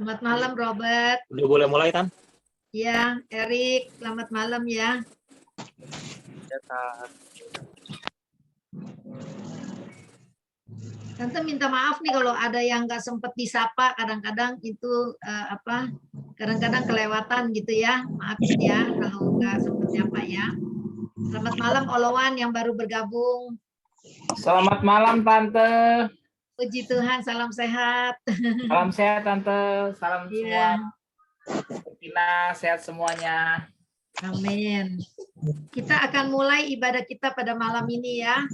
Selamat malam, Robert. Udah boleh mulai, Tan? Ya, Erik, selamat malam ya. Ya, Tan. Tante minta maaf nih kalau ada yang nggak sempat disapa, kadang-kadang itu kadang-kadang kelewatan gitu ya. Maafin ya kalau nggak sempat nyapa ya. Selamat malam Olowan yang baru bergabung. Selamat malam Tante. Puji Tuhan, salam sehat. Salam sehat Tante, salam Iya. semua. Kita sehat semuanya. Amin. Kita akan mulai ibadah kita pada malam ini ya.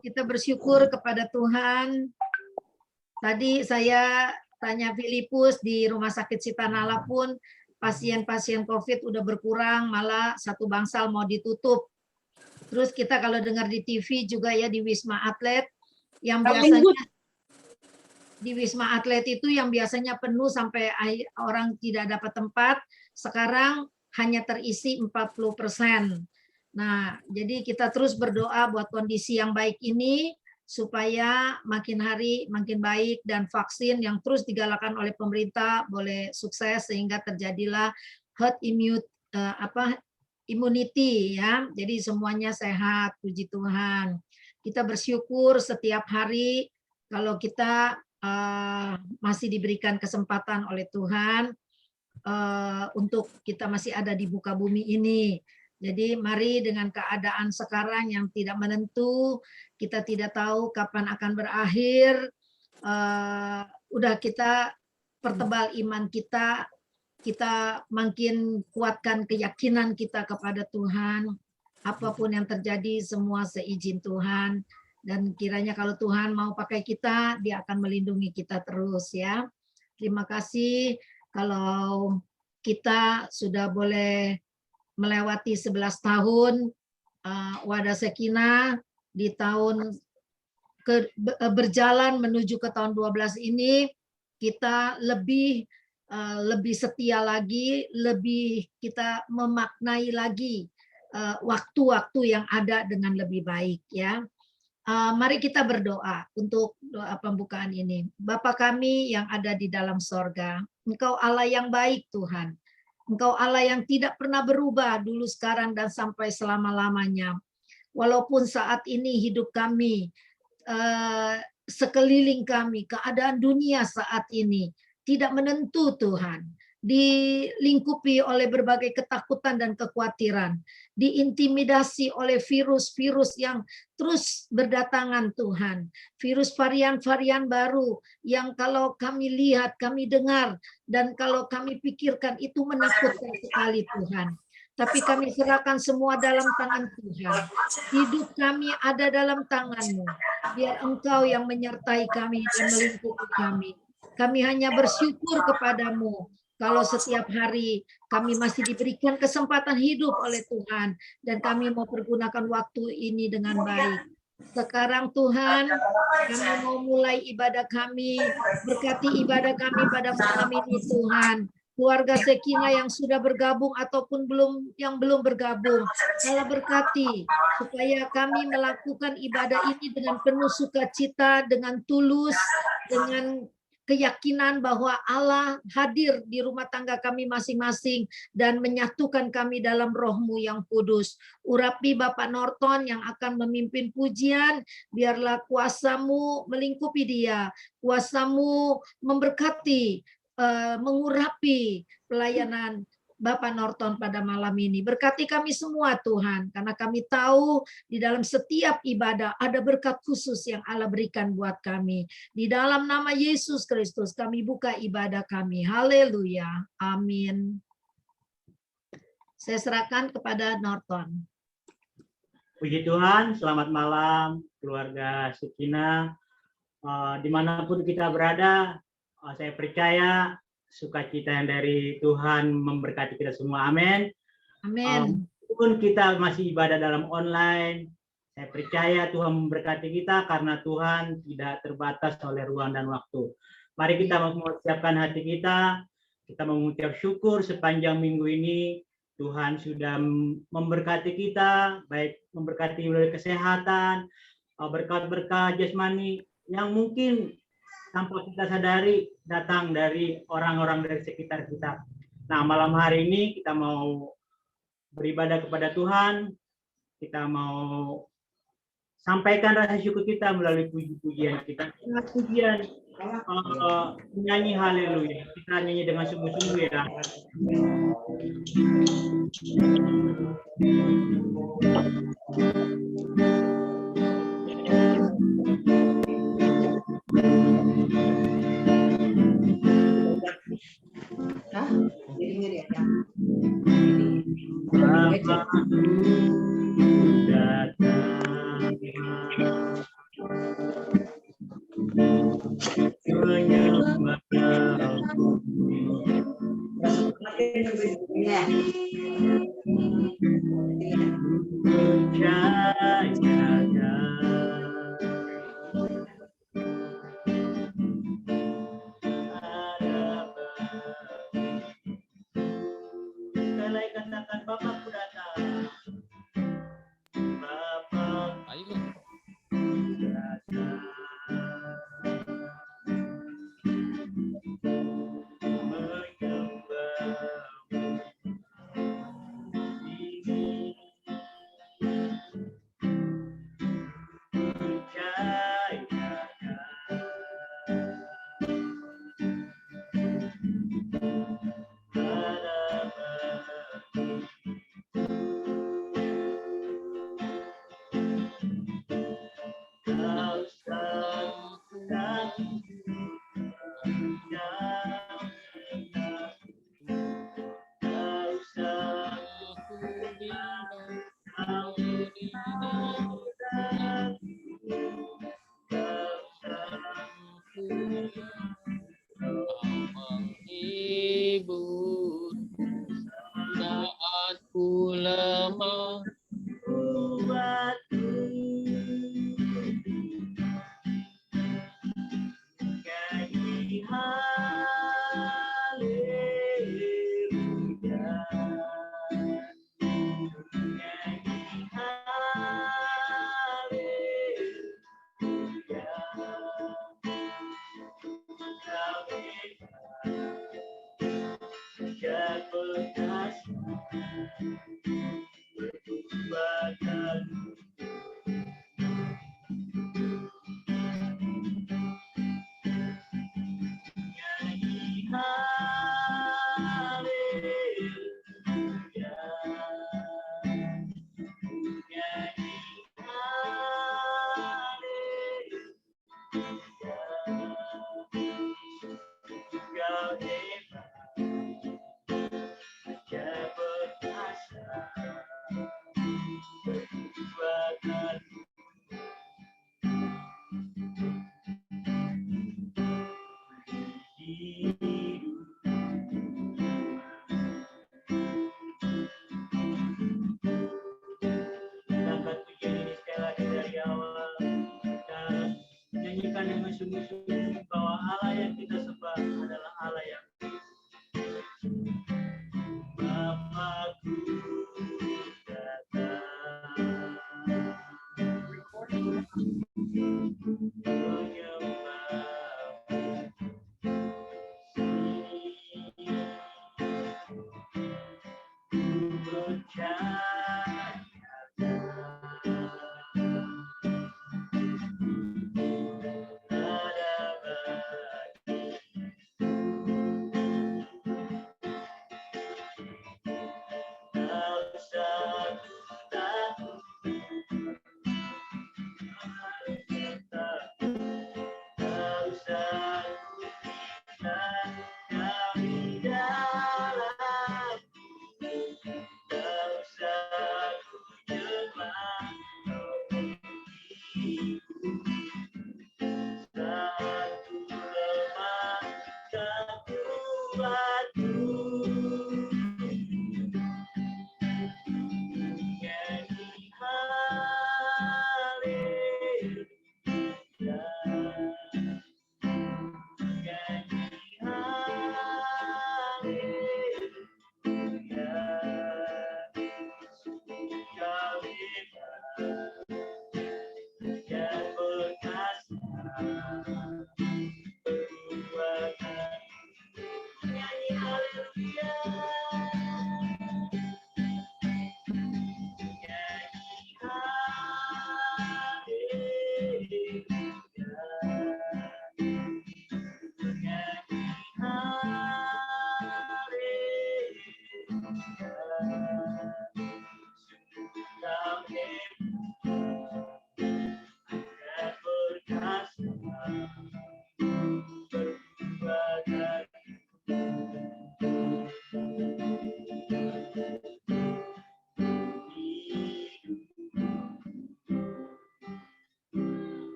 Kita bersyukur kepada Tuhan. Tadi saya tanya Filipus di Rumah Sakit Sitanala pun pasien-pasien COVID udah berkurang, malah satu bangsal mau ditutup. Terus kita kalau dengar di TV juga ya di Wisma Atlet, yang biasanya di Wisma Atlet itu yang biasanya penuh sampai orang tidak dapat tempat, sekarang hanya terisi 40%. Nah, jadi kita terus berdoa buat kondisi yang baik ini, supaya makin hari makin baik dan vaksin yang terus digalakan oleh pemerintah boleh sukses sehingga terjadilah herd immunity ya. Jadi semuanya sehat, puji Tuhan. Kita bersyukur setiap hari kalau kita masih diberikan kesempatan oleh Tuhan untuk kita masih ada di muka bumi ini. Jadi mari dengan keadaan sekarang yang tidak menentu, kita tidak tahu kapan akan berakhir, udah kita pertebal iman kita makin kuatkan keyakinan kita kepada Tuhan, apapun yang terjadi semua seizin Tuhan, dan kiranya kalau Tuhan mau pakai kita, Dia akan melindungi kita terus ya. Terima kasih kalau kita sudah boleh melewati 11 tahun Wadah Sekinah di tahun berjalan menuju ke tahun 12 ini, kita lebih setia lagi, lebih kita memaknai lagi waktu-waktu yang ada dengan lebih baik ya. Mari kita berdoa untuk doa pembukaan ini. Bapa kami yang ada di dalam sorga, Engkau Allah yang baik Tuhan. Engkau Allah yang tidak pernah berubah dulu, sekarang, dan sampai selama-lamanya. Walaupun saat ini hidup kami, sekeliling kami, keadaan dunia saat ini tidak menentu Tuhan. Dilingkupi oleh berbagai ketakutan dan kekhawatiran. Diintimidasi oleh virus-virus yang terus berdatangan Tuhan. Virus varian-varian baru yang kalau kami lihat, kami dengar, dan kalau kami pikirkan itu menakutkan sekali Tuhan. Tapi kami serahkan semua dalam tangan Tuhan. Hidup kami ada dalam tangan-Mu. Biar Engkau yang menyertai kami dan melingkupi kami. Kami hanya bersyukur kepadamu. Kalau setiap hari kami masih diberikan kesempatan hidup oleh Tuhan. Dan kami mau pergunakan waktu ini dengan baik. Sekarang Tuhan, kami mau mulai ibadah kami. Berkati ibadah kami pada malam ini Tuhan. Keluarga Sekinah yang sudah bergabung ataupun yang belum bergabung. Allah berkati supaya kami melakukan ibadah ini dengan penuh sukacita, dengan tulus, dengan keyakinan bahwa Allah hadir di rumah tangga kami masing-masing dan menyatukan kami dalam Roh-Mu yang kudus. Urapi Bapak Norton yang akan memimpin pujian, biarlah kuasa-Mu melingkupi dia, kuasa-Mu memberkati, mengurapi pelayanan Bapak Norton pada malam ini. Berkati kami semua Tuhan, karena kami tahu di dalam setiap ibadah ada berkat khusus yang Allah berikan buat kami. Di dalam nama Yesus Kristus kami buka ibadah kami. Haleluya. Amin. Saya serahkan kepada Norton. Puji Tuhan, selamat malam keluarga Sekinah. Dimanapun kita berada, saya percaya sukacita yang dari Tuhan memberkati kita semua. Amin. Amin. Meskipun kita masih ibadah dalam online, saya percaya Tuhan memberkati kita karena Tuhan tidak terbatas oleh ruang dan waktu. Mari kita mempersiapkan hati kita mengucap syukur sepanjang minggu ini. Tuhan sudah memberkati kita, baik memberkati kesehatan, berkat-berkat jasmani yang mungkin tanpa kita sadari datang dari orang-orang dari sekitar kita. Nah, malam hari ini kita mau beribadah kepada Tuhan, kita mau sampaikan rasa syukur kita melalui puji-pujian kita. Pujian, nyanyi haleluya. Kita nyanyi dengan sungguh-sungguh ya. Katakan Bapakku datang. Bapakku datang. Menghibur saat ku lemah, nyanyi haleluya, nyanyi haleluya. Nyanyikan dengan sungguh-sungguh bahwa Allah yang kita sembah adalah Allah yang Bapakku datang menyembah.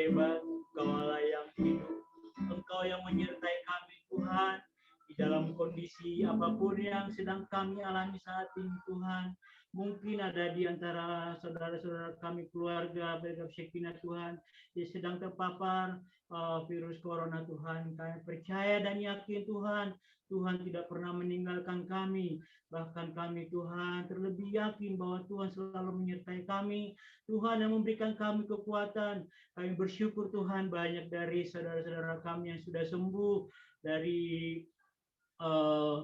hebat, Engkau Allah yang hidup, Engkau yang menyertai kami Tuhan, di dalam kondisi apapun yang sedang kami alami saat ini Tuhan. Mungkin ada di antara saudara-saudara kami keluarga Bergab Shekinah Tuhan yang sedang terpapar virus corona Tuhan. Kami percaya dan yakin Tuhan, Tuhan tidak pernah meninggalkan kami. Bahkan kami Tuhan terlebih yakin bahwa Tuhan selalu menyertai kami. Tuhan yang memberikan kami kekuatan. Kami bersyukur Tuhan banyak dari saudara-saudara kami yang sudah sembuh dari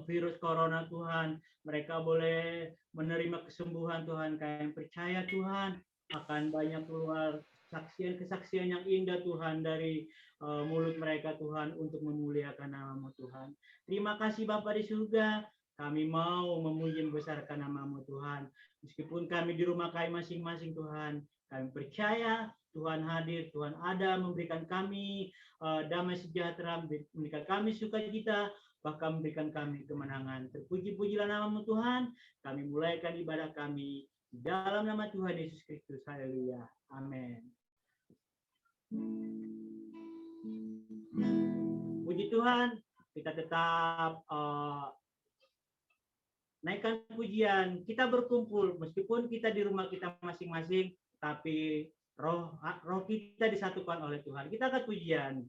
virus corona Tuhan. Mereka boleh menerima kesembuhan Tuhan. Kami percaya Tuhan akan banyak keluar kesaksian-kesaksian yang indah Tuhan dari mulut mereka Tuhan untuk memuliakan nama-Mu Tuhan. Terima kasih Bapa di surga. Kami mau memuji membesarkan nama-Mu Tuhan. Meskipun kami di rumah kami masing-masing Tuhan, kami percaya Tuhan hadir, Tuhan ada memberikan kami damai sejahtera, memberikan kami sukacita, bahkan memberikan kami kemenangan. Terpuji-pujilah nama-Mu Tuhan. Kami mulaikan ibadah kami di dalam nama Tuhan Yesus Kristus. Haleluya. Amin. Puji Tuhan, kita tetap naikkan pujian. Kita berkumpul meskipun kita di rumah kita masing-masing, tapi roh kita disatukan oleh Tuhan. Kita akan pujian.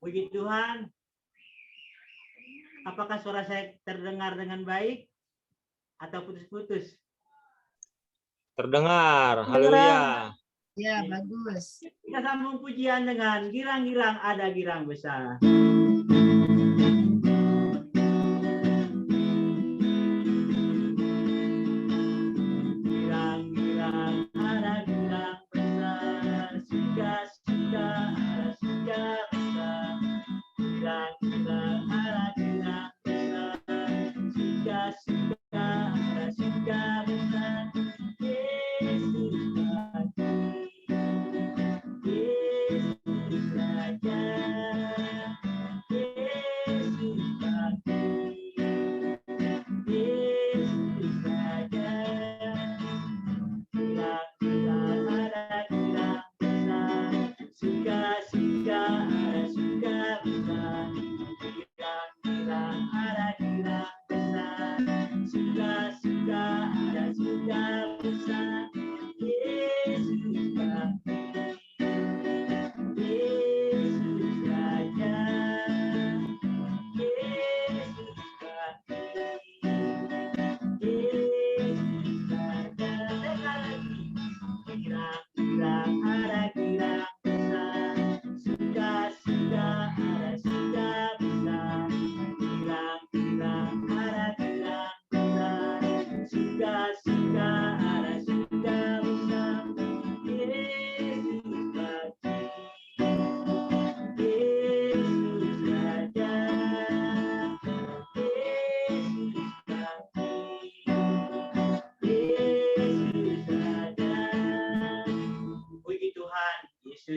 Puji Tuhan. Apakah suara saya terdengar dengan baik atau putus-putus? Terdengar. Haleluya. Ya, bagus. Kita sambung pujian dengan girang-girang ada girang besar. Girang-girang ada girang besar, suka-suka ada suka besar. Girang-girang ada girang besar, suka-suka ada suka besar. Yesus lagi, Yesus Raja, Yesus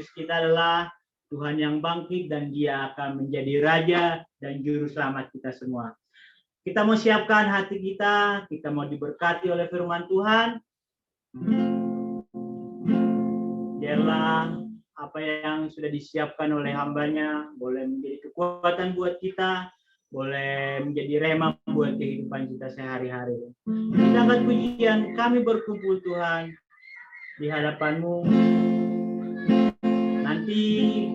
Yesus kita adalah Tuhan yang bangkit dan Dia akan menjadi Raja dan Juru Selamat kita semua. Kita mau siapkan hati kita mau diberkati oleh firman Tuhan. Biarlah apa yang sudah disiapkan oleh hambanya boleh menjadi kekuatan buat kita, boleh menjadi rema buat kehidupan kita sehari-hari. Kita angkat pujian, kami berkumpul Tuhan di hadapan-Mu. Nanti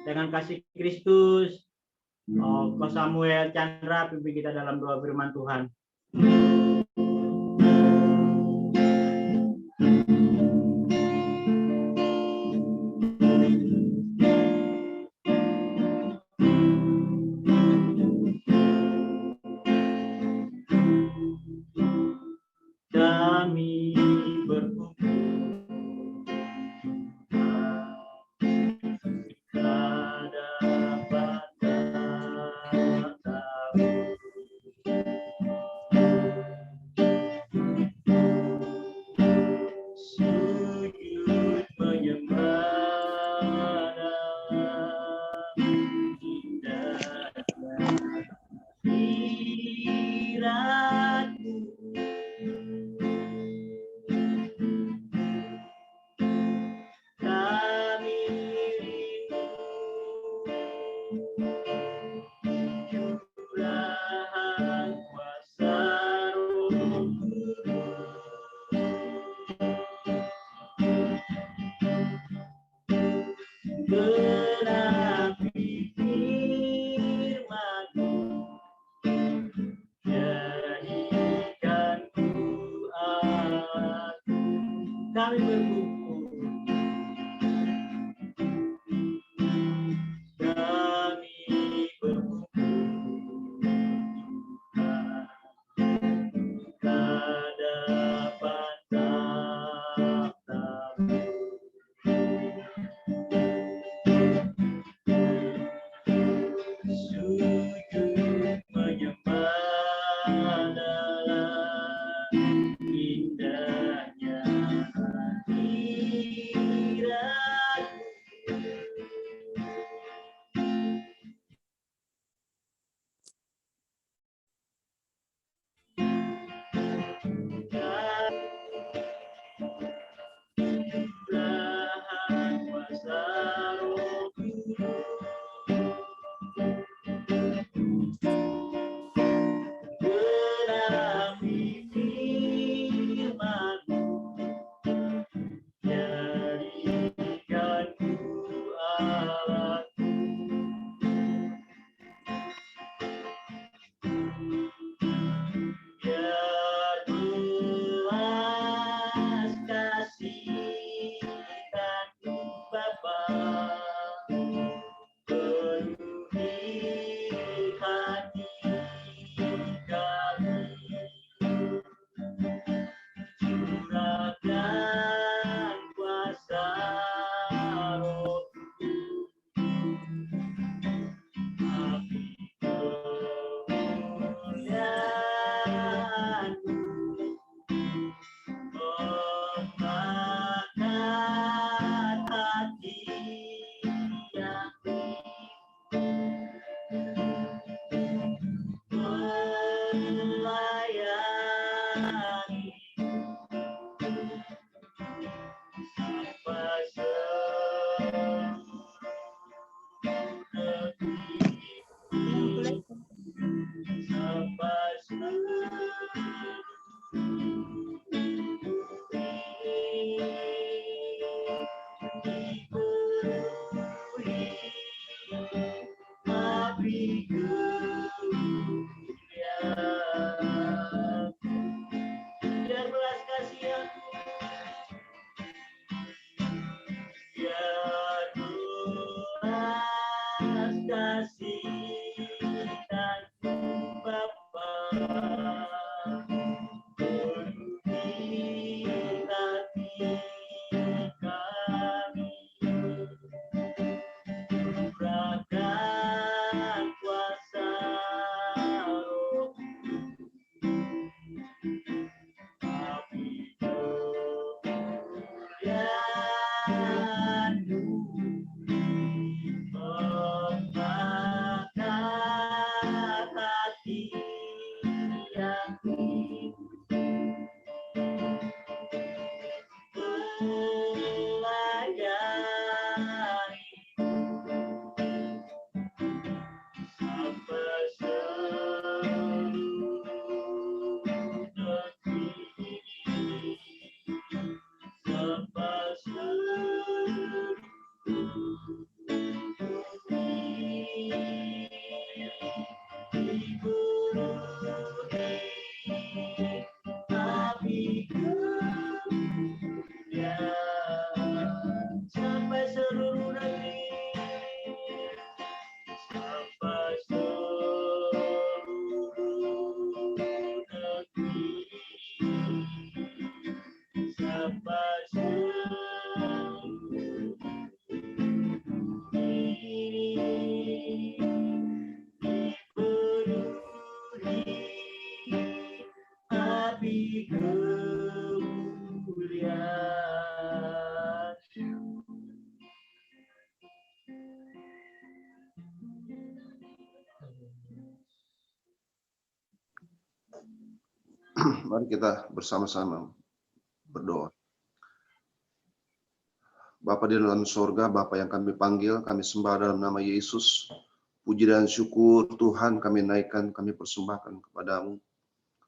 dengan kasih Kristus, Ko Samuel Chandra pimpin kita dalam doa firman Tuhan. Kami berkumpul hadapan Tamu, sujud menyembah indah hadirat-Mu. Kami rindu curahan kuasa Roh Kudus, genapi firman-Mu, jadikan ku aku. Kami berkumpul, hadapan takhta-Mu. Sujud menyembah dalam indahnya curahan kuasa Roh Kudus, genapi firman-Mu, jadikan ku aku. Biar belas kasih-Mu Bapa penuhi hati kami, curahkan kuasa Roh api kemuliaan-Mu, memakan hati yang melayani sampai seluruh negeri, sampai seluruh dipenuhi api kemuliaan. Biar belas kasihan-Mu, biar belas kasih-Mu Bapa penuhi hati kami, curahkan kuasa Roh api kemuliaan-Mu, Mari kita bersama-sama berdoa. Bapa di dalam sorga, Bapa yang kami panggil, kami sembah dalam nama Yesus. Puji dan syukur Tuhan kami naikkan, kami persembahkan kepadamu.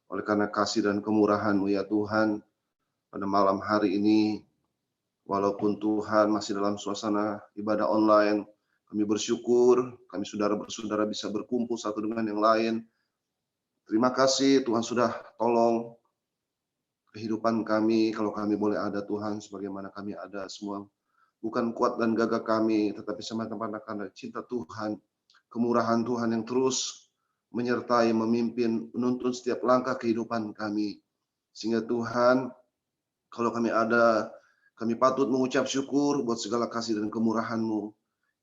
Oleh karena kasih dan kemurahan-Mu ya Tuhan, pada malam hari ini, walaupun Tuhan masih dalam suasana ibadah online, kami bersyukur, kami saudara-saudara bisa berkumpul satu dengan yang lain. Terima kasih Tuhan sudah tolong kehidupan kami, kalau kami boleh ada Tuhan, sebagaimana kami ada semua. Bukan kuat dan gagah kami, tetapi semata-mata karena cinta Tuhan, kemurahan Tuhan yang terus menyertai, memimpin, menuntun setiap langkah kehidupan kami. Sehingga Tuhan, kalau kami ada, kami patut mengucap syukur buat segala kasih dan kemurahan-Mu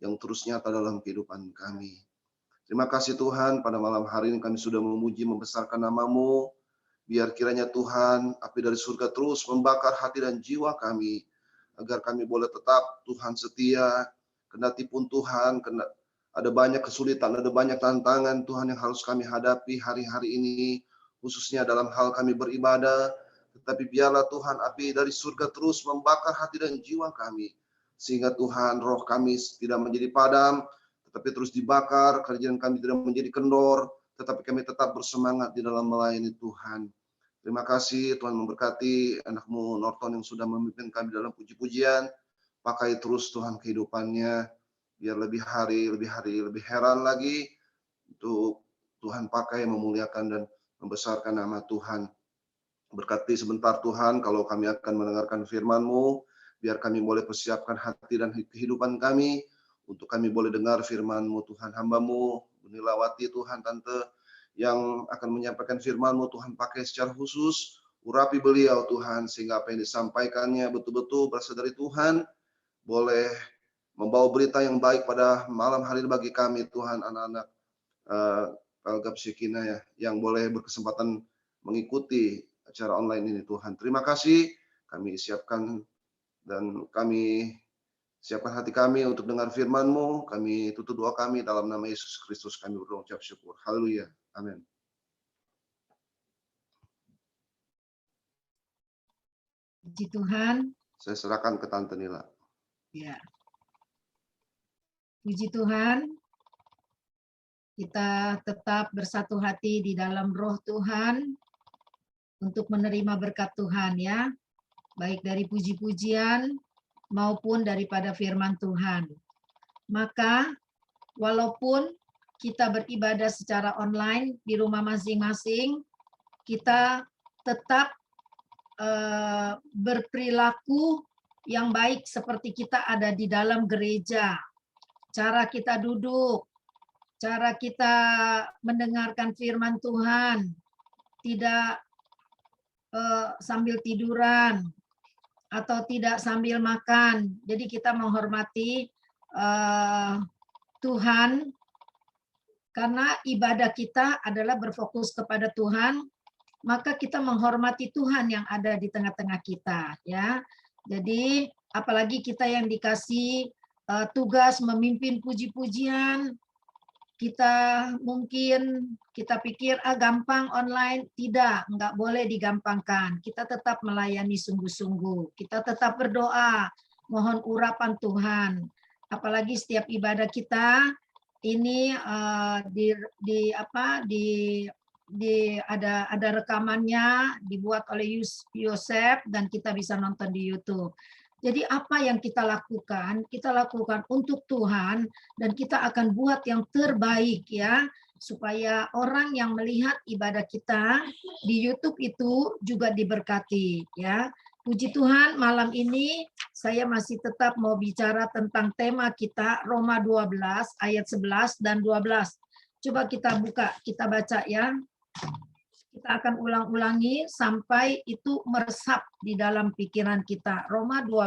yang terus nyata dalam kehidupan kami. Terima kasih Tuhan, pada malam hari ini kami sudah memuji, membesarkan nama-Mu. Biar kiranya Tuhan, api dari surga terus membakar hati dan jiwa kami, agar kami boleh tetap Tuhan setia, kendati pun Tuhan, ada banyak kesulitan, ada banyak tantangan Tuhan yang harus kami hadapi hari-hari ini, khususnya dalam hal kami beribadah. Tetapi biarlah Tuhan, api dari surga terus membakar hati dan jiwa kami, sehingga Tuhan, roh kami tidak menjadi padam, tetapi terus dibakar, kerjaan kami tidak menjadi kendor, tetapi kami tetap bersemangat di dalam melayani Tuhan. Terima kasih Tuhan, memberkati anak-Mu Norton yang sudah memimpin kami dalam puji-pujian. Pakai terus Tuhan kehidupannya, biar lebih hari, lebih heran lagi untuk Tuhan pakai, memuliakan dan membesarkan nama Tuhan. Berkati sebentar Tuhan, kalau kami akan mendengarkan firman-Mu, biar kami boleh persiapkan hati dan kehidupan kami, untuk kami boleh dengar firman-Mu Tuhan. Hamba-Mu, Bunilawati Tuhan, Tante, yang akan menyampaikan firman-Mu Tuhan, pakai secara khusus, urapi beliau Tuhan, sehingga apa yang disampaikannya betul-betul berasal dari Tuhan, boleh membawa berita yang baik pada malam hari bagi kami Tuhan, anak-anak Pelgap Sikina ya, yang boleh berkesempatan mengikuti acara online ini Tuhan. Terima kasih, kami siapkan dan kami siapkan hati kami untuk dengar firman-Mu. Kami tutup doa kami dalam nama Yesus Kristus, kami berucap syukur. Haleluya. Amin. Puji Tuhan. Saya serahkan ke Tante Nila. Ya. Puji Tuhan. Kita tetap bersatu hati di dalam roh Tuhan untuk menerima berkat Tuhan ya. Baik dari puji-pujian maupun daripada firman Tuhan. Maka walaupun kita beribadah secara online di rumah masing-masing, kita tetap berperilaku yang baik seperti kita ada di dalam gereja. Cara kita duduk, cara kita mendengarkan firman Tuhan, tidak sambil tiduran atau tidak sambil makan. Jadi kita menghormati Tuhan, karena ibadah kita adalah berfokus kepada Tuhan, maka kita menghormati Tuhan yang ada di tengah-tengah kita ya. Jadi apalagi kita yang dikasih tugas memimpin puji-pujian, kita mungkin kita pikir gampang online, tidak, enggak boleh digampangkan. Kita tetap melayani sungguh-sungguh, kita tetap berdoa, mohon urapan Tuhan. Apalagi setiap ibadah kita ini ada rekamannya dibuat oleh Yosef dan kita bisa nonton di YouTube. Jadi apa yang kita lakukan untuk Tuhan dan kita akan buat yang terbaik ya, supaya orang yang melihat ibadah kita di YouTube itu juga diberkati ya. Puji Tuhan, malam ini saya masih tetap mau bicara tentang tema kita Roma 12 ayat 11 dan 12. Coba kita buka, kita baca ya. Kita akan ulang-ulangi sampai itu meresap di dalam pikiran kita. Roma 12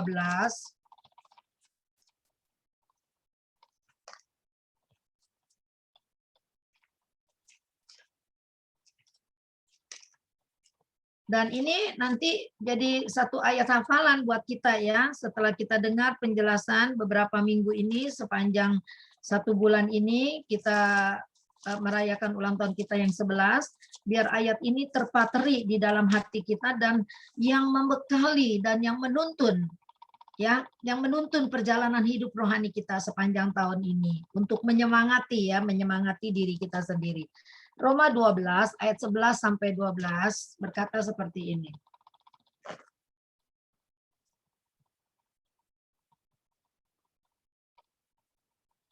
dan ini nanti jadi satu ayat hafalan buat kita ya, setelah kita dengar penjelasan beberapa minggu ini, sepanjang 1 bulan ini kita merayakan ulang tahun kita yang 11, biar ayat ini terpatri di dalam hati kita dan yang membekali dan yang menuntun, ya, yang menuntun perjalanan hidup rohani kita sepanjang tahun ini untuk menyemangati, ya, menyemangati diri kita sendiri. Roma 12 ayat 11 sampai 12 berkata seperti ini.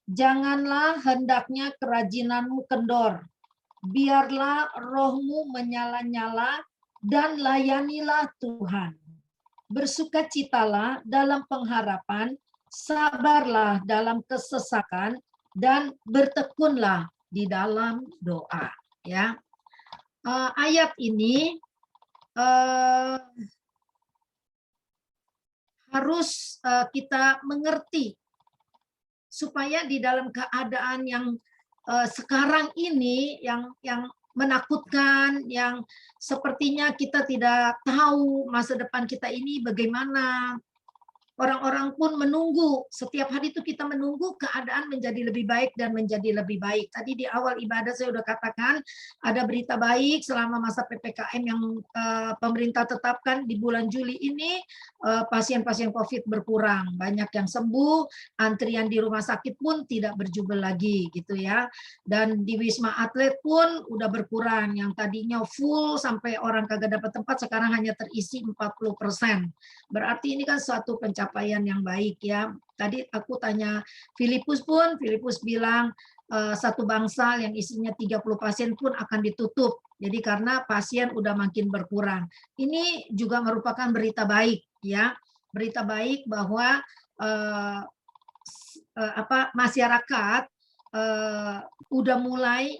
Janganlah hendaknya kerajinanmu kendor, biarlah rohmu menyala-nyala dan layanilah Tuhan. Bersukacitalah dalam pengharapan, sabarlah dalam kesesakan, dan bertekunlah di dalam doa. Ya, ayat ini harus kita mengerti supaya di dalam keadaan yang sekarang ini yang menakutkan, yang sepertinya kita tidak tahu masa depan kita ini bagaimana. Orang-orang pun menunggu, setiap hari itu kita menunggu keadaan menjadi lebih baik dan menjadi lebih baik. Tadi di awal ibadah saya sudah katakan ada berita baik selama masa PPKM yang pemerintah tetapkan di bulan Juli ini, pasien-pasien COVID berkurang, banyak yang sembuh, antrian di rumah sakit pun tidak berjubel lagi gitu ya. Dan di Wisma Atlet pun udah berkurang, yang tadinya full sampai orang kagak dapat tempat sekarang hanya terisi 40%. Berarti ini kan suatu pencapaian yang baik ya. Tadi aku tanya Filipus pun, Filipus bilang satu bangsal yang isinya 30 pasien pun akan ditutup. Jadi karena pasien udah makin berkurang. Ini juga merupakan berita baik ya. Berita baik bahwa masyarakat udah mulai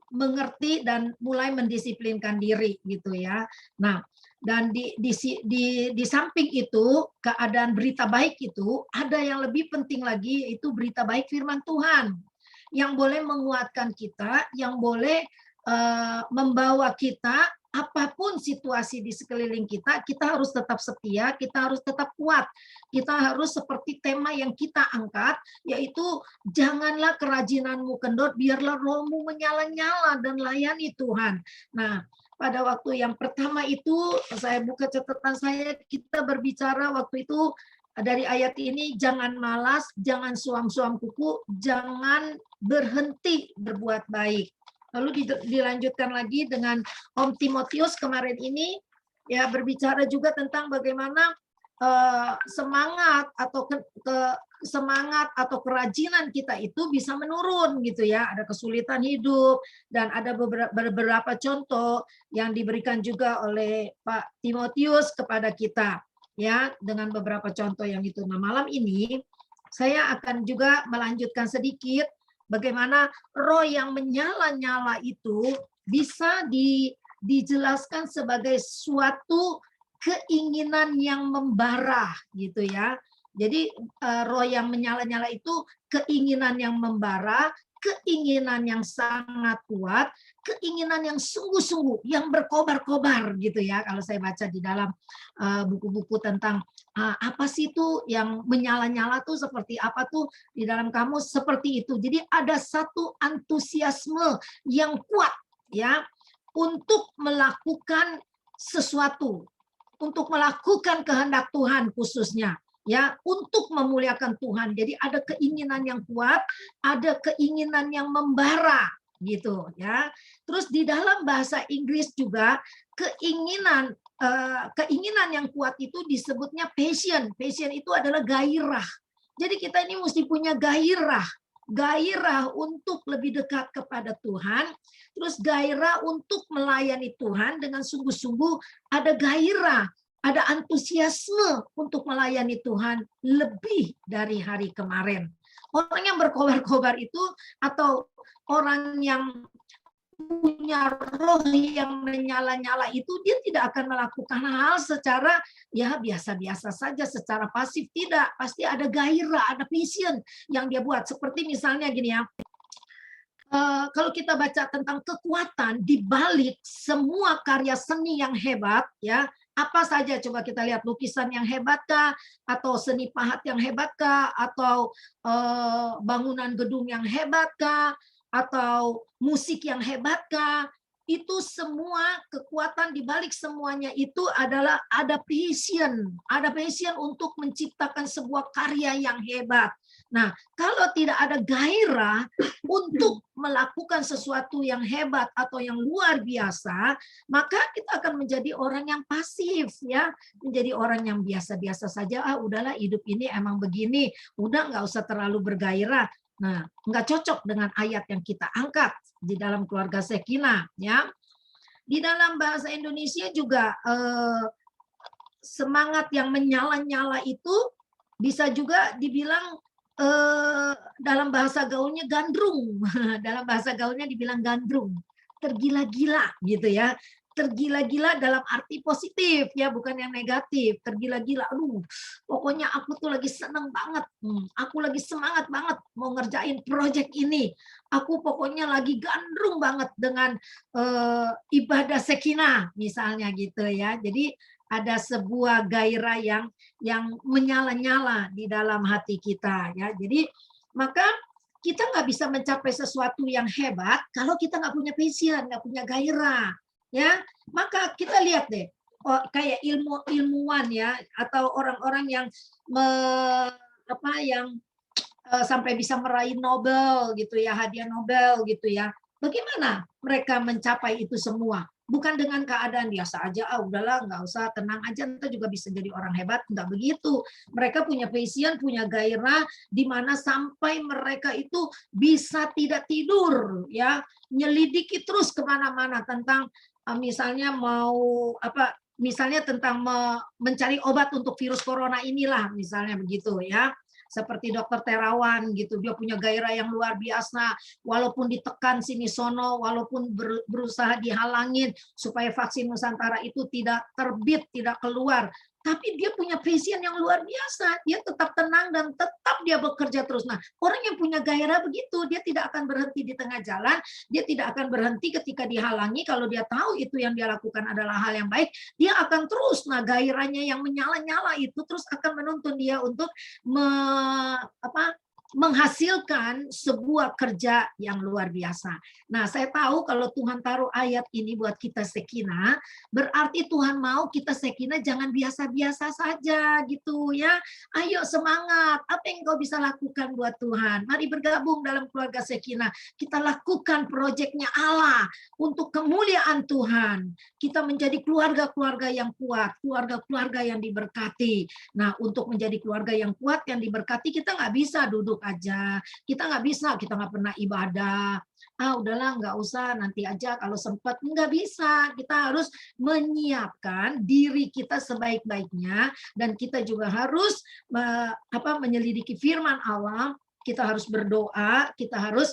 mengerti dan mulai mendisiplinkan diri gitu ya. Nah, dan di samping itu, keadaan berita baik itu ada yang lebih penting lagi, yaitu berita baik firman Tuhan yang boleh menguatkan kita, yang boleh membawa kita apapun situasi di sekeliling kita, kita harus tetap setia, kita harus tetap kuat. Kita harus seperti tema yang kita angkat, yaitu janganlah kerajinanmu kendor, biarlah rohmu menyala-nyala dan layani Tuhan. Nah, pada waktu yang pertama itu, saya buka catatan saya, kita berbicara waktu itu dari ayat ini, jangan malas, jangan suam-suam kuku, jangan berhenti berbuat baik. Lalu dilanjutkan lagi dengan Om Timotius kemarin ini, ya berbicara juga tentang bagaimana semangat atau kerajinan kita itu bisa menurun gitu ya. Ada kesulitan hidup dan ada beberapa contoh yang diberikan juga oleh Pak Timotius kepada kita ya, dengan beberapa contoh yang itu. Nah, malam ini saya akan juga melanjutkan sedikit bagaimana roh yang menyala-nyala itu bisa dijelaskan sebagai suatu keinginan yang membara gitu ya. Jadi roh yang menyala-nyala itu keinginan yang membara, keinginan yang sangat kuat, keinginan yang sungguh-sungguh, yang berkobar-kobar gitu ya. Kalau saya baca di dalam buku-buku tentang apa sih itu yang menyala-nyala tuh seperti apa tuh, di dalam kamus seperti itu. Jadi ada satu antusiasme yang kuat ya untuk melakukan sesuatu, untuk melakukan kehendak Tuhan khususnya ya, untuk memuliakan Tuhan. Jadi ada keinginan yang kuat, ada keinginan yang membara gitu ya. Terus di dalam bahasa Inggris juga keinginan yang kuat itu disebutnya passion. Passion itu adalah gairah. Jadi kita ini mesti punya gairah untuk lebih dekat kepada Tuhan, terus gairah untuk melayani Tuhan dengan sungguh-sungguh, ada gairah, ada antusiasme untuk melayani Tuhan lebih dari hari kemarin. Orang yang berkobar-kobar itu atau orang yang punya roh yang menyala-nyala itu, dia tidak akan melakukan hal secara ya biasa-biasa saja, secara pasif, tidak. Pasti ada gairah, ada passion yang dia buat. Seperti misalnya gini ya, kalau kita baca tentang kekuatan di balik semua karya seni yang hebat ya, apa saja coba kita lihat, lukisan yang hebatkah, atau seni pahat yang hebatkah, atau bangunan gedung yang hebatkah, atau musik yang hebatkah? Itu semua kekuatan di balik semuanya itu adalah ada passion untuk menciptakan sebuah karya yang hebat. Nah, kalau tidak ada gairah untuk melakukan sesuatu yang hebat atau yang luar biasa, maka kita akan menjadi orang yang pasif, ya, menjadi orang yang biasa-biasa saja. Udahlah, hidup ini emang begini, udah nggak usah terlalu bergairah. Nah, nggak cocok dengan ayat yang kita angkat di dalam keluarga Shekinah, ya. Di dalam bahasa Indonesia juga semangat yang menyala-nyala itu bisa juga dibilang dalam bahasa gaulnya gandrung. Dalam bahasa gaulnya dibilang gandrung, tergila-gila gitu ya. Tergila-gila dalam arti positif ya, bukan yang negatif. Tergila-gila, pokoknya aku tuh lagi seneng banget, aku lagi semangat banget mau ngerjain project ini. Aku pokoknya lagi gandrung banget dengan ibadah Shekinah misalnya gitu ya. Jadi ada sebuah gairah yang menyala-nyala di dalam hati kita ya. Jadi maka kita nggak bisa mencapai sesuatu yang hebat kalau kita nggak punya passion, nggak punya gairah. Ya, maka kita lihat deh, kayak ilmuwan ya, atau orang-orang yang sampai bisa meraih Nobel gitu ya, hadiah Nobel gitu ya. Bagaimana mereka mencapai itu semua? Bukan dengan keadaan biasa aja, udahlah nggak usah, tenang aja, kita juga bisa jadi orang hebat. Nggak begitu. Mereka punya passion, punya gairah, di mana sampai mereka itu bisa tidak tidur, ya, nyelidiki terus kemana-mana tentang misalnya misalnya tentang mencari obat untuk virus corona inilah, misalnya begitu ya. Seperti Dokter Terawan gitu, dia punya gairah yang luar biasa, walaupun ditekan sini sono, walaupun berusaha dihalangin supaya vaksin Nusantara itu tidak terbit, tidak keluar, tapi dia punya passion yang luar biasa, dia tetap tenang dan tetap dia bekerja terus. Nah, orang yang punya gairah begitu, dia tidak akan berhenti di tengah jalan, dia tidak akan berhenti ketika dihalangi. Kalau dia tahu itu yang dia lakukan adalah hal yang baik, dia akan terus. Nah, gairahnya yang menyala-nyala itu terus akan menuntun dia untuk menghasilkan sebuah kerja yang luar biasa. Nah, saya tahu kalau Tuhan taruh ayat ini buat kita Shekinah, berarti Tuhan mau kita Shekinah jangan biasa-biasa saja gitu ya. Ayo semangat, apa yang kau bisa lakukan buat Tuhan? Mari bergabung dalam keluarga Shekinah. Kita lakukan proyeknya Allah untuk kemuliaan Tuhan. Kita menjadi keluarga-keluarga yang kuat, keluarga-keluarga yang diberkati. Nah, untuk menjadi keluarga yang kuat, yang diberkati, kita nggak bisa duduk aja, kita nggak bisa, kita nggak pernah ibadah, udahlah nggak usah, nanti aja kalau sempat. Nggak bisa, kita harus menyiapkan diri kita sebaik-baiknya, dan kita juga harus menyelidiki firman Allah, kita harus berdoa, kita harus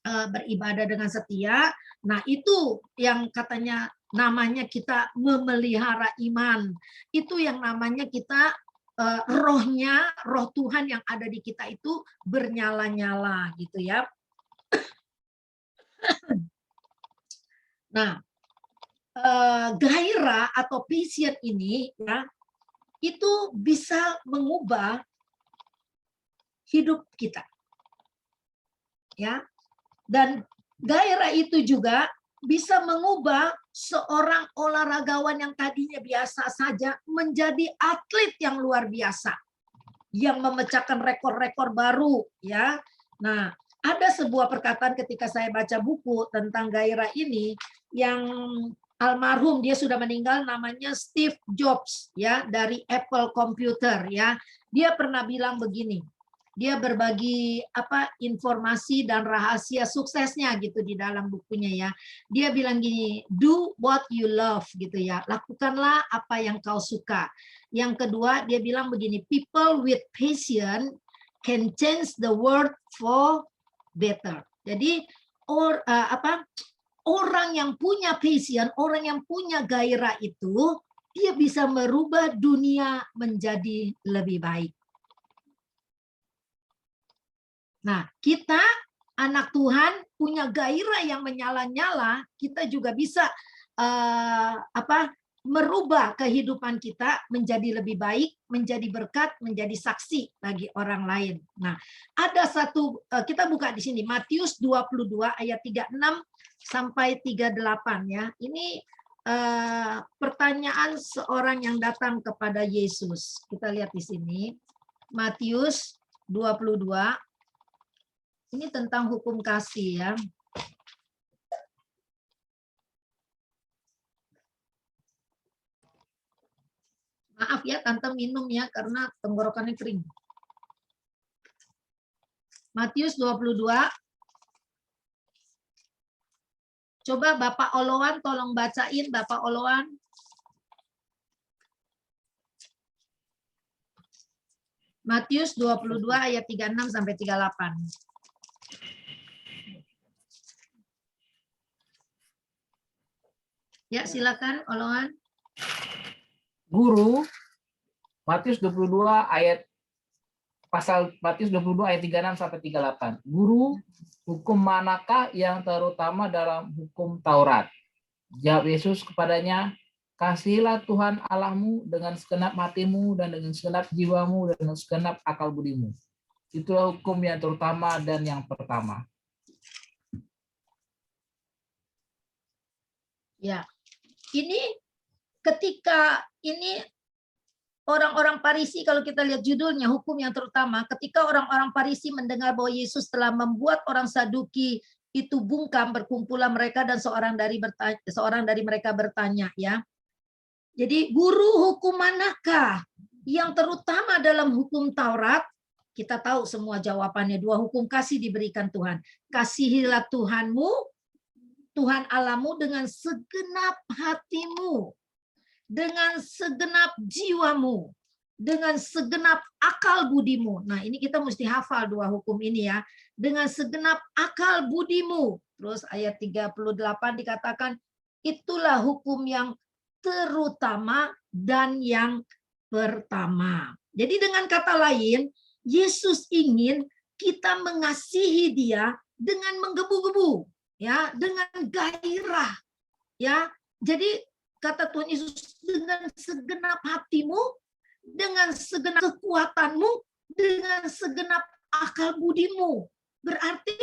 beribadah dengan setia. Nah, itu yang katanya namanya kita memelihara iman, itu yang namanya kita roh Tuhan yang ada di kita itu bernyala-nyala gitu ya. Nah, gairah atau passion ini ya, itu bisa mengubah hidup kita. Ya. Dan gairah itu juga bisa mengubah seorang olahragawan yang tadinya biasa saja menjadi atlet yang luar biasa, yang memecahkan rekor-rekor baru ya. Nah, ada sebuah perkataan ketika saya baca buku tentang gairah ini, yang almarhum, dia sudah meninggal, namanya Steve Jobs ya, dari Apple Computer ya. Dia pernah bilang begini, dia berbagi informasi dan rahasia suksesnya gitu di dalam bukunya ya. Dia bilang gini, do what you love gitu ya. Lakukanlah apa yang kau suka. Yang kedua, dia bilang begini, people with passion can change the world for better. Jadi orang yang punya passion, orang yang punya gairah itu, dia bisa merubah dunia menjadi lebih baik. Nah, kita anak Tuhan punya gairah yang menyala-nyala, kita juga bisa merubah kehidupan kita menjadi lebih baik, menjadi berkat, menjadi saksi bagi orang lain. Nah, ada satu, kita buka di sini, Matius 22 ayat 36 sampai 38 ya. Ini pertanyaan seorang yang datang kepada Yesus. Kita lihat di sini, Matius 22, ini tentang hukum kasih ya. Maaf ya, Tante minum ya, karena tenggorokannya kering. Matius 22. Coba Bapak Oloan tolong bacain, Bapak Oloan. Matius 22 ayat 36 sampai 38. Ya, silakan Oloan. Guru, Matius 22 ayat pasal Matius 22 ayat 36 sampai 38. Guru, hukum manakah yang terutama dalam hukum Taurat? Jawab Yesus kepadanya, kasihilah Tuhan Allahmu dengan segenap hatimu dan dengan segenap jiwamu dan dengan segenap akal budimu. Itulah hukum yang terutama dan yang pertama. Ya, ini ketika ini orang-orang Farisi, kalau kita lihat judulnya hukum yang terutama, ketika orang-orang Farisi mendengar bahwa Yesus telah membuat orang Saduki itu bungkam, berkumpulan mereka dan seorang dari mereka bertanya ya. Jadi guru, hukum manakah yang terutama dalam hukum Taurat? Kita tahu semua jawabannya, 2 hukum kasih diberikan Tuhan. Kasihilah Tuhanmu, Tuhan Allahmu dengan segenap hatimu, dengan segenap jiwamu, dengan segenap akal budimu. Nah, ini kita mesti hafal 2 hukum ini ya. Dengan segenap akal budimu. Terus ayat 38 dikatakan, itulah hukum yang terutama dan yang pertama. Jadi dengan kata lain, Yesus ingin kita mengasihi Dia dengan menggebu-gebu, ya, dengan gairah, ya. Jadi kata Tuhan Yesus, dengan segenap hatimu, dengan segenap kekuatanmu, dengan segenap akal budimu. Berarti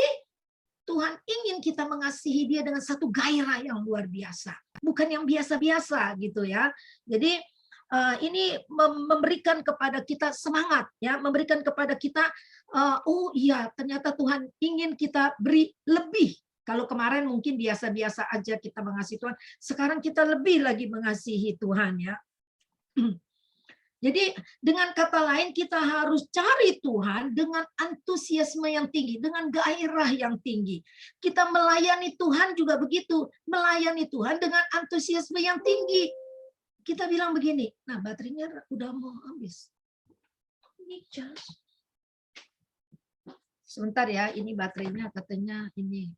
Tuhan ingin kita mengasihi Dia dengan satu gairah yang luar biasa, bukan yang biasa-biasa gitu ya. Jadi ini memberikan kepada kita semangat ya, memberikan kepada kita oh iya, ternyata Tuhan ingin kita beri lebih. Kalau kemarin mungkin biasa-biasa aja kita mengasihi Tuhan, sekarang kita lebih lagi mengasihi Tuhan ya. Jadi dengan kata lain kita harus cari Tuhan dengan antusiasme yang tinggi, dengan gairah yang tinggi. Kita melayani Tuhan juga begitu, melayani Tuhan dengan antusiasme yang tinggi. Kita bilang begini, nah baterainya udah mau habis. Ini sebentar ya, ini baterainya katanya ini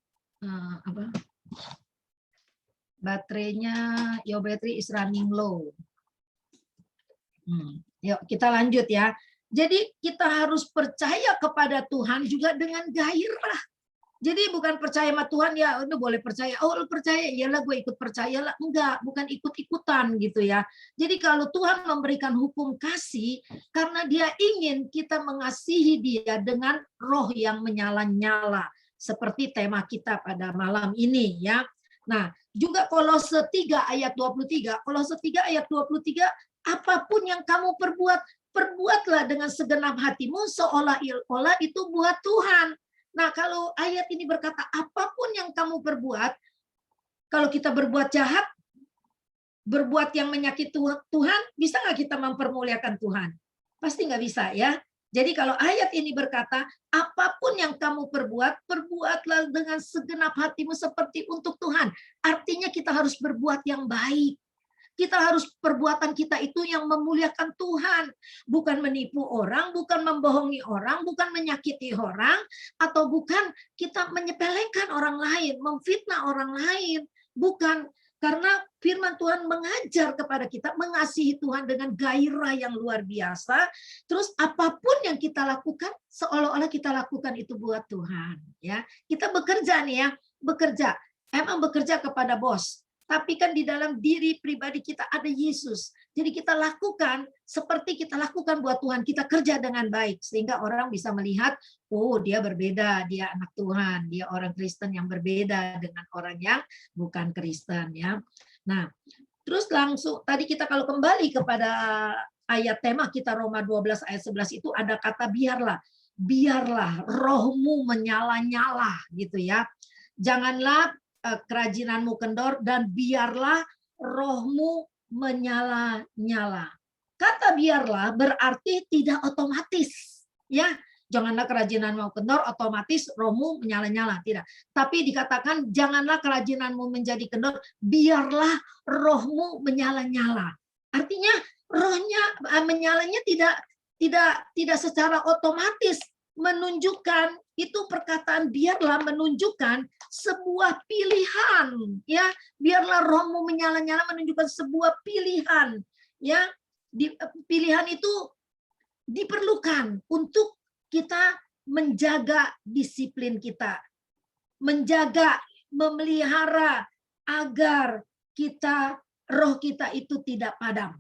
apa? Baterainya your battery is running low. Yuk kita lanjut ya. Jadi kita harus percaya kepada Tuhan juga dengan gairah. Jadi bukan percaya sama Tuhan ya, udah boleh percaya. Oh, lu percaya, iyalah gue ikut percaya lah. Enggak, bukan ikut-ikutan gitu ya. Jadi kalau Tuhan memberikan hukum kasih karena Dia ingin kita mengasihi Dia dengan roh yang menyala-nyala, seperti tema kita pada malam ini ya. Nah, juga Kolose 3 ayat 23. Kolose 3 ayat 23, apapun yang kamu perbuat, perbuatlah dengan segenap hatimu seolah-olah itu buat Tuhan. Nah, kalau ayat ini berkata apapun yang kamu perbuat, kalau kita berbuat jahat, berbuat yang menyakiti Tuhan, bisa nggak kita mempermuliakan Tuhan? Pasti nggak bisa ya. Jadi kalau ayat ini berkata, apapun yang kamu perbuat, perbuatlah dengan segenap hatimu seperti untuk Tuhan. Artinya kita harus berbuat yang baik. Kita harus perbuatan kita itu yang memuliakan Tuhan. Bukan menipu orang, bukan membohongi orang, bukan menyakiti orang, atau bukan kita menyepelekan orang lain, memfitnah orang lain. Bukan, karena firman Tuhan mengajar kepada kita mengasihi Tuhan dengan gairah yang luar biasa. Terus apapun yang kita lakukan, seolah-olah kita lakukan itu buat Tuhan. Ya, kita bekerja nih ya, bekerja. Emang bekerja kepada bos. Tapi kan di dalam diri pribadi kita ada Yesus. Jadi kita lakukan seperti kita lakukan buat Tuhan. Kita kerja dengan baik sehingga orang bisa melihat, oh dia berbeda, dia anak Tuhan, dia orang Kristen yang berbeda dengan orang yang bukan Kristen ya. Nah, terus langsung tadi kita kalau kembali kepada ayat tema kita Roma 12 ayat 11 itu ada kata biarlah. Biarlah rohmu menyala-nyala gitu ya. Janganlah kerajinanmu kendor dan biarlah rohmu menyala-nyala. Kata biarlah berarti tidak otomatis ya. Janganlah kerajinanmu kendor otomatis rohmu menyala-nyala, tidak. Tapi dikatakan janganlah kerajinanmu menjadi kendor, biarlah rohmu menyala-nyala. Artinya rohnya menyalanya tidak secara otomatis menunjukkan, itu perkataan biarlah menunjukkan sebuah pilihan ya. Biarlah rohmu menyala-nyala menunjukkan sebuah pilihan ya. Pilihan itu diperlukan untuk kita menjaga disiplin kita, menjaga, memelihara agar roh kita itu tidak padam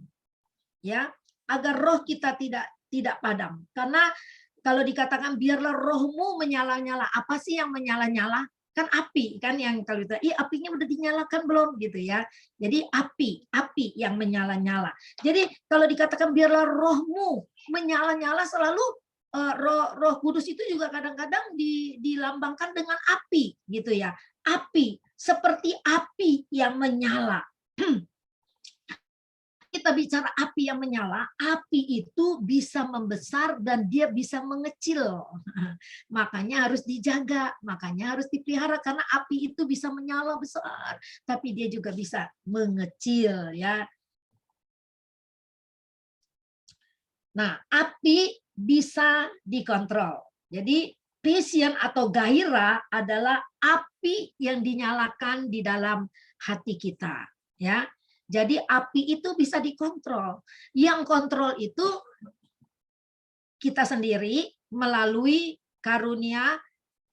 ya, agar roh kita tidak padam. Karena kalau dikatakan biarlah rohmu menyala-nyala, apa sih yang menyala-nyala? Kan api kan yang kalau kita, apinya udah dinyalakan belum gitu ya. Jadi api yang menyala-nyala. Jadi kalau dikatakan biarlah rohmu menyala-nyala, selalu Roh Kudus itu juga kadang-kadang dilambangkan dengan api gitu ya. Api seperti api yang menyala. Kita bicara api yang menyala, api itu bisa membesar dan dia bisa mengecil. Makanya harus dijaga, makanya harus dipelihara karena api itu bisa menyala besar, tapi dia juga bisa mengecil ya. Nah, api bisa dikontrol. Jadi passion atau gairah adalah api yang dinyalakan di dalam hati kita ya. Jadi api itu bisa dikontrol. Yang kontrol itu kita sendiri melalui karunia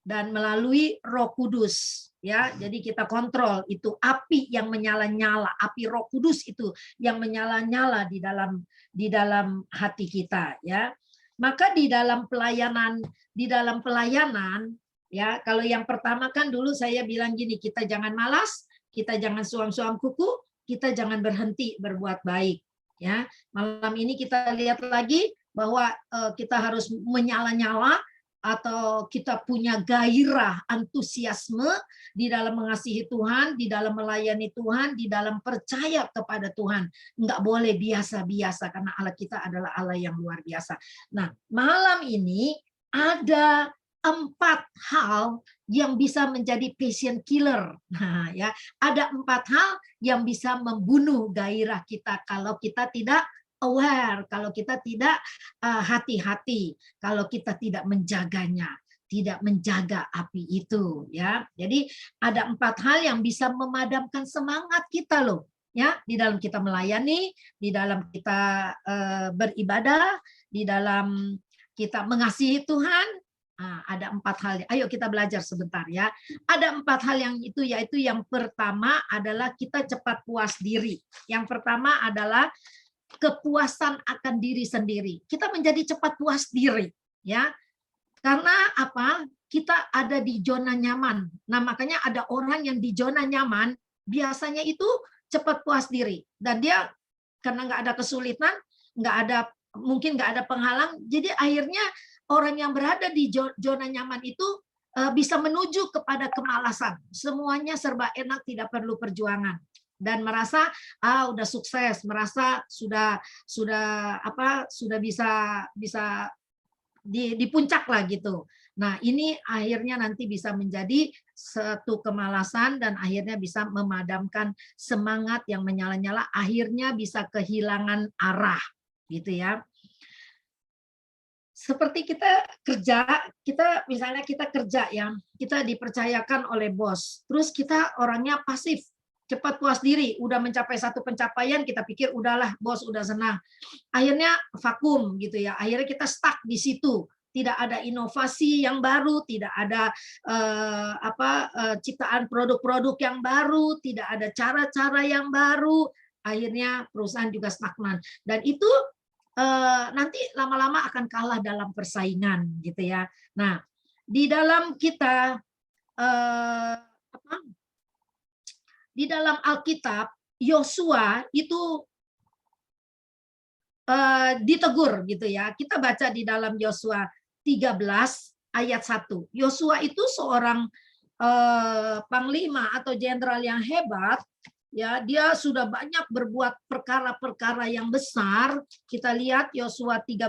dan melalui Roh Kudus ya. Jadi kita kontrol itu api yang menyala-nyala, api Roh Kudus itu yang menyala-nyala di dalam hati kita ya. Maka di dalam pelayanan ya, kalau yang pertama kan dulu saya bilang gini, kita jangan malas, kita jangan suam-suam kuku, kita jangan berhenti berbuat baik ya. Malam ini kita lihat lagi bahwa kita harus menyala-nyala atau kita punya gairah, antusiasme di dalam mengasihi Tuhan, di dalam melayani Tuhan, di dalam percaya kepada Tuhan. Enggak boleh biasa-biasa karena Allah kita adalah Allah yang luar biasa. Nah, malam ini ada 4 hal yang bisa menjadi passion killer. Nah, ya, ada 4 hal yang bisa membunuh gairah kita kalau kita tidak aware, kalau kita tidak hati-hati, kalau kita tidak menjaganya, tidak menjaga api itu ya. Jadi ada 4 hal yang bisa memadamkan semangat kita loh ya, di dalam kita melayani, di dalam kita beribadah, di dalam kita mengasihi Tuhan. Ada 4 hal. Ayo kita belajar sebentar ya. Ada 4 hal yang itu, yaitu yang pertama adalah kita cepat puas diri. Yang pertama adalah kepuasan akan diri sendiri. Kita menjadi cepat puas diri ya. Karena apa? Kita ada di zona nyaman. Nah, makanya ada orang yang di zona nyaman biasanya itu cepat puas diri. Dan dia karena nggak ada kesulitan, mungkin nggak ada penghalang, jadi akhirnya orang yang berada di zona nyaman itu bisa menuju kepada kemalasan. Semuanya serba enak, tidak perlu perjuangan. Dan merasa udah sukses, merasa sudah bisa di puncak lah gitu. Nah, ini akhirnya nanti bisa menjadi satu kemalasan dan akhirnya bisa memadamkan semangat yang menyala-nyala, akhirnya bisa kehilangan arah gitu ya. Seperti kita kerja, misalnya kita kerja ya, kita dipercayakan oleh bos, terus kita orangnya pasif, cepat puas diri, udah mencapai satu pencapaian, kita pikir udahlah bos udah senang, akhirnya vakum gitu ya, akhirnya kita stuck di situ, tidak ada inovasi yang baru, tidak ada ciptaan produk-produk yang baru, tidak ada cara-cara yang baru, akhirnya perusahaan juga stagnan. Dan itu nanti lama-lama akan kalah dalam persaingan gitu ya. Nah, di dalam kita di dalam Alkitab, Yosua itu ditegur gitu ya. Kita baca di dalam Yosua 13 ayat 1. Yosua itu seorang panglima atau jenderal yang hebat. Ya, dia sudah banyak berbuat perkara-perkara yang besar. Kita lihat Yosua 13.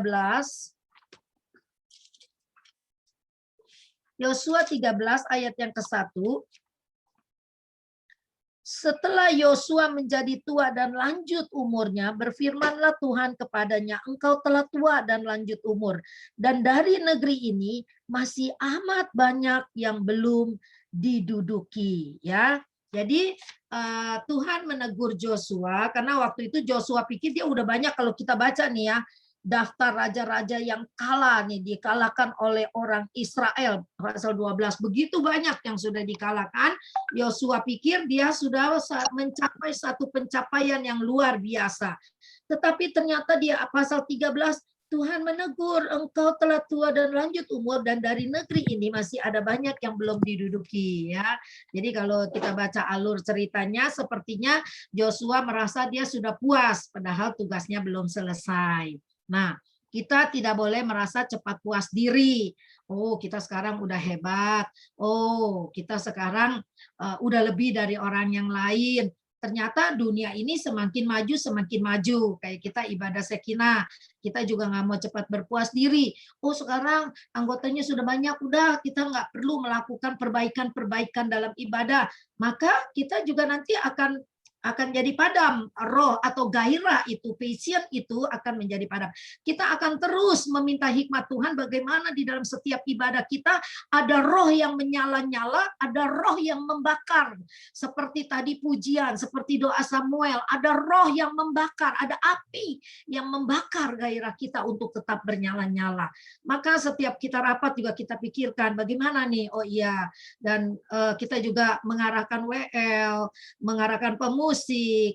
Yosua 13 ayat yang ke-1. Setelah Yosua menjadi tua dan lanjut umurnya, berfirmanlah Tuhan kepadanya, engkau telah tua dan lanjut umur, dan dari negeri ini masih amat banyak yang belum diduduki. Ya, jadi Tuhan menegur Joshua karena waktu itu Joshua pikir dia udah banyak. Kalau kita baca nih ya, daftar raja-raja yang kalah nih, dikalahkan oleh orang Israel, pasal 12, begitu banyak yang sudah dikalahkan. Yosua pikir dia sudah mencapai satu pencapaian yang luar biasa. Tetapi ternyata dia pasal 13, Tuhan menegur, engkau telah tua dan lanjut umur, dan dari negeri ini masih ada banyak yang belum diduduki. Ya, jadi kalau kita baca alur ceritanya, sepertinya Joshua merasa dia sudah puas, padahal tugasnya belum selesai. Nah, kita tidak boleh merasa cepat puas diri. Oh, kita sekarang udah hebat. Oh, kita sekarang udah lebih dari orang yang lain. Ternyata dunia ini semakin maju. Kayak kita ibadah Sekinah, kita juga nggak mau cepat berpuas diri. Oh, sekarang anggotanya sudah banyak, udah kita nggak perlu melakukan perbaikan dalam ibadah. Maka kita juga nanti akan jadi padam, roh atau gairah itu, passion itu akan menjadi padam. Kita akan terus meminta hikmat Tuhan bagaimana di dalam setiap ibadah kita ada roh yang menyala-nyala, ada roh yang membakar. Seperti tadi pujian, seperti doa Samuel, ada roh yang membakar, ada api yang membakar gairah kita untuk tetap bernyala-nyala. Maka setiap kita rapat juga kita pikirkan bagaimana nih, oh iya, dan kita juga mengarahkan WL, mengarahkan pemusik,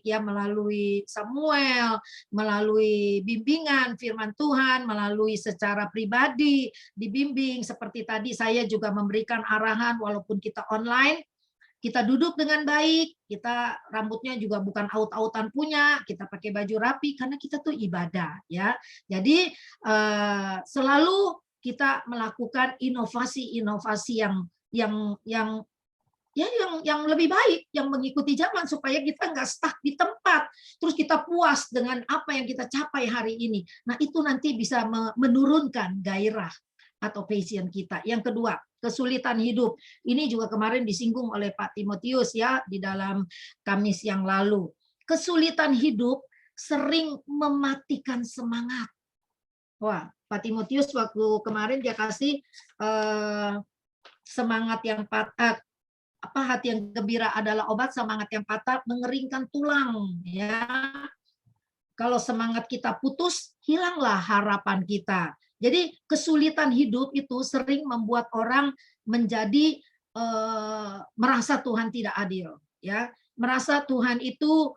ya, melalui Samuel, melalui bimbingan firman Tuhan, melalui secara pribadi dibimbing. Seperti tadi saya juga memberikan arahan walaupun kita online, kita duduk dengan baik, kita rambutnya juga bukan aut-autan punya, kita pakai baju rapi karena kita tuh ibadah, ya. Jadi selalu kita melakukan inovasi-inovasi yang lebih baik, yang mengikuti zaman supaya kita nggak stuck di tempat, terus kita puas dengan apa yang kita capai hari ini. Nah, itu nanti bisa menurunkan gairah atau passion kita. Yang kedua, kesulitan hidup. Ini juga kemarin disinggung oleh Pak Timotius ya di dalam Kamis yang lalu. Kesulitan hidup sering mematikan semangat. Wah, Pak Timotius waktu kemarin dia kasih semangat yang patah. Hati yang gembira adalah obat, semangat yang patah mengeringkan tulang, ya. Kalau semangat kita putus, hilanglah harapan kita. Jadi kesulitan hidup itu sering membuat orang menjadi merasa Tuhan tidak adil, ya. Merasa Tuhan itu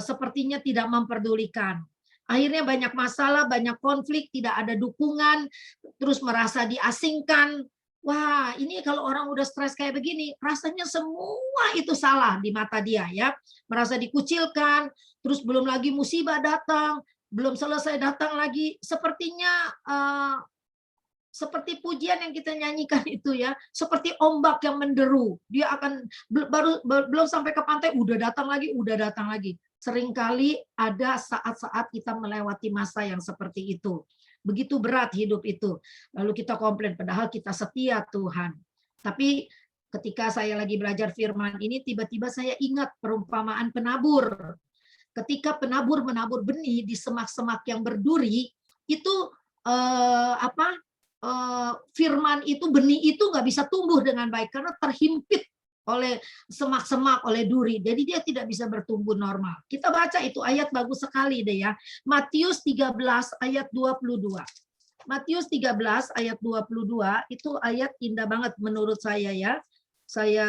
sepertinya tidak memperdulikan. Akhirnya banyak masalah, banyak konflik, tidak ada dukungan, terus merasa diasingkan. Wah, ini kalau orang udah stres kayak begini, rasanya semua itu salah di mata dia, ya. Merasa dikucilkan, terus belum lagi musibah datang, belum selesai datang lagi. Sepertinya seperti pujian yang kita nyanyikan itu, ya, seperti ombak yang menderu. Dia akan belum sampai ke pantai udah datang lagi. Seringkali ada saat-saat kita melewati masa yang seperti itu. Begitu berat hidup itu. Lalu kita komplain, padahal kita setia Tuhan. Tapi ketika saya lagi belajar firman ini, tiba-tiba saya ingat perumpamaan penabur. Ketika penabur menabur benih di semak-semak yang berduri, itu firman itu, benih itu nggak bisa tumbuh dengan baik karena terhimpit oleh semak-semak, oleh duri. Jadi dia tidak bisa bertumbuh normal. Kita baca itu ayat bagus sekali deh ya. Matius 13 ayat 22. Matius 13 ayat 22 itu ayat indah banget menurut saya ya. Saya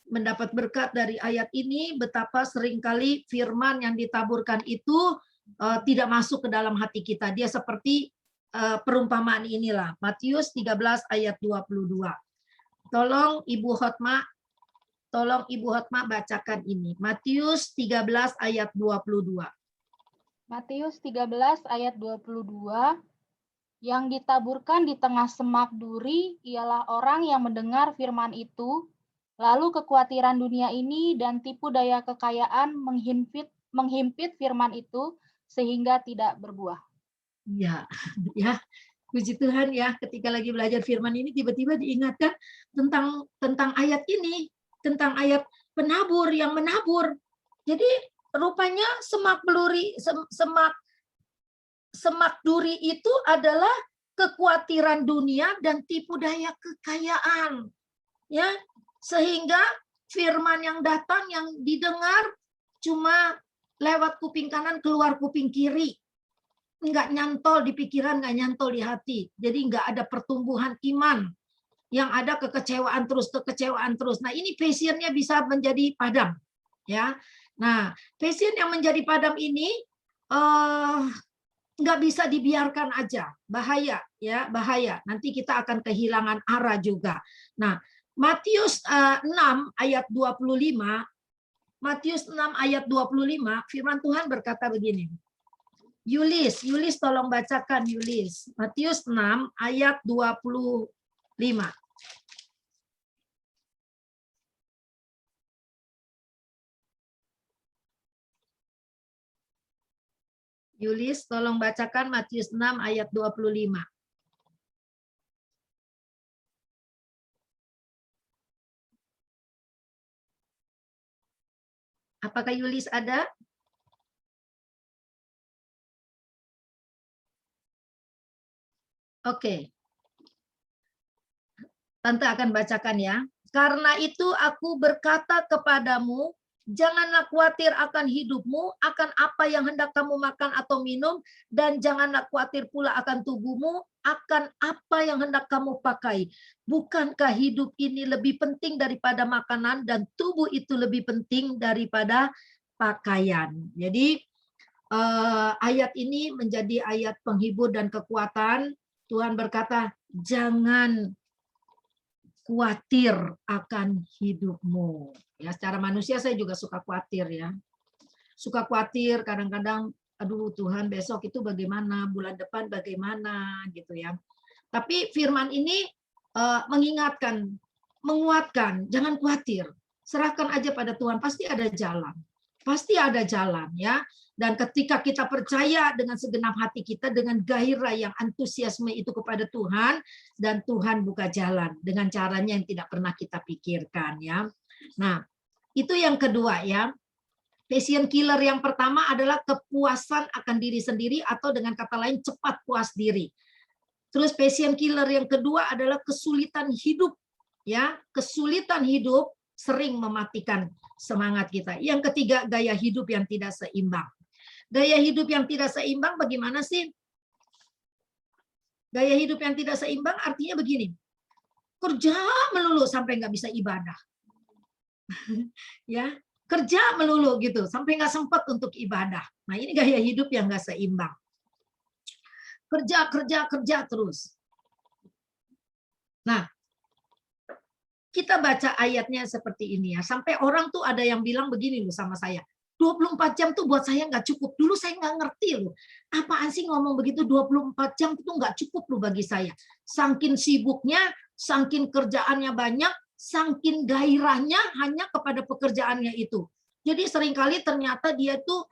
mendapat berkat dari ayat ini, betapa seringkali firman yang ditaburkan itu tidak masuk ke dalam hati kita. Dia seperti perumpamaan inilah. Matius 13 ayat 22. Tolong Ibu Hotma bacakan ini. Matius 13 ayat 22. Matius 13 ayat 22, yang ditaburkan di tengah semak duri ialah orang yang mendengar firman itu, lalu kekhawatiran dunia ini dan tipu daya kekayaan menghimpit firman itu sehingga tidak berbuah. Ya, ya. Puji Tuhan ya, ketika lagi belajar firman ini tiba-tiba diingatkan tentang ayat ini, tentang ayat penabur yang menabur. Jadi rupanya semak duri itu adalah kekhawatiran dunia dan tipu daya kekayaan. Ya, sehingga firman yang datang yang didengar cuma lewat kuping kanan keluar kuping kiri. Enggak nyantol di pikiran, enggak nyantol di hati. Jadi enggak ada pertumbuhan iman. Yang ada kekecewaan terus. Nah, ini passionnya bisa menjadi padam. Ya. Nah, passion yang menjadi padam ini nggak bisa dibiarkan aja, bahaya ya, bahaya. Nanti kita akan kehilangan arah juga. Nah, Matius 6 ayat 25, Matius 6 ayat 25, firman Tuhan berkata begini. Yulis tolong bacakan Yulis. Matius 6 ayat 25. Yulis, tolong bacakan Matius 6 ayat 25. Apakah Yulis ada? Oke. Tante akan bacakan ya. Karena itu aku berkata kepadamu, janganlah khawatir akan hidupmu, akan apa yang hendak kamu makan atau minum, dan janganlah khawatir pula akan tubuhmu, akan apa yang hendak kamu pakai. Bukankah hidup ini lebih penting daripada makanan, dan tubuh itu lebih penting daripada pakaian. Jadi ayat ini menjadi ayat penghibur dan kekuatan. Tuhan berkata, jangan khawatir akan hidupmu. Ya, secara manusia saya juga suka khawatir ya. Suka khawatir kadang-kadang, aduh Tuhan besok itu bagaimana, bulan depan bagaimana gitu ya. Tapi firman ini mengingatkan, menguatkan, jangan khawatir. Serahkan aja pada Tuhan, pasti ada jalan. Pasti ada jalan ya. Dan ketika kita percaya dengan segenap hati kita, dengan gairah yang antusiasme itu kepada Tuhan, dan Tuhan buka jalan dengan caranya yang tidak pernah kita pikirkan ya. Nah, itu yang kedua ya. Passion killer yang pertama adalah kepuasan akan diri sendiri, atau dengan kata lain cepat puas diri. Terus passion killer yang kedua adalah kesulitan hidup ya. Kesulitan hidup sering mematikan semangat kita. Yang ketiga, gaya hidup yang tidak seimbang. Gaya hidup yang tidak seimbang bagaimana sih? Gaya hidup yang tidak seimbang artinya begini. Kerja melulu sampai nggak bisa ibadah. Ya, kerja melulu gitu sampai nggak sempat untuk ibadah. Nah, ini gaya hidup yang nggak seimbang. Kerja terus. Nah, kita baca ayatnya seperti ini ya. Sampai orang tuh ada yang bilang begini loh sama saya. 24 jam tuh buat saya nggak cukup. Dulu saya nggak ngerti loh. Apaan sih ngomong begitu, 24 jam itu nggak cukup loh bagi saya. Saking sibuknya, saking kerjaannya banyak, saking gairahnya hanya kepada pekerjaannya itu. Jadi seringkali ternyata dia tuh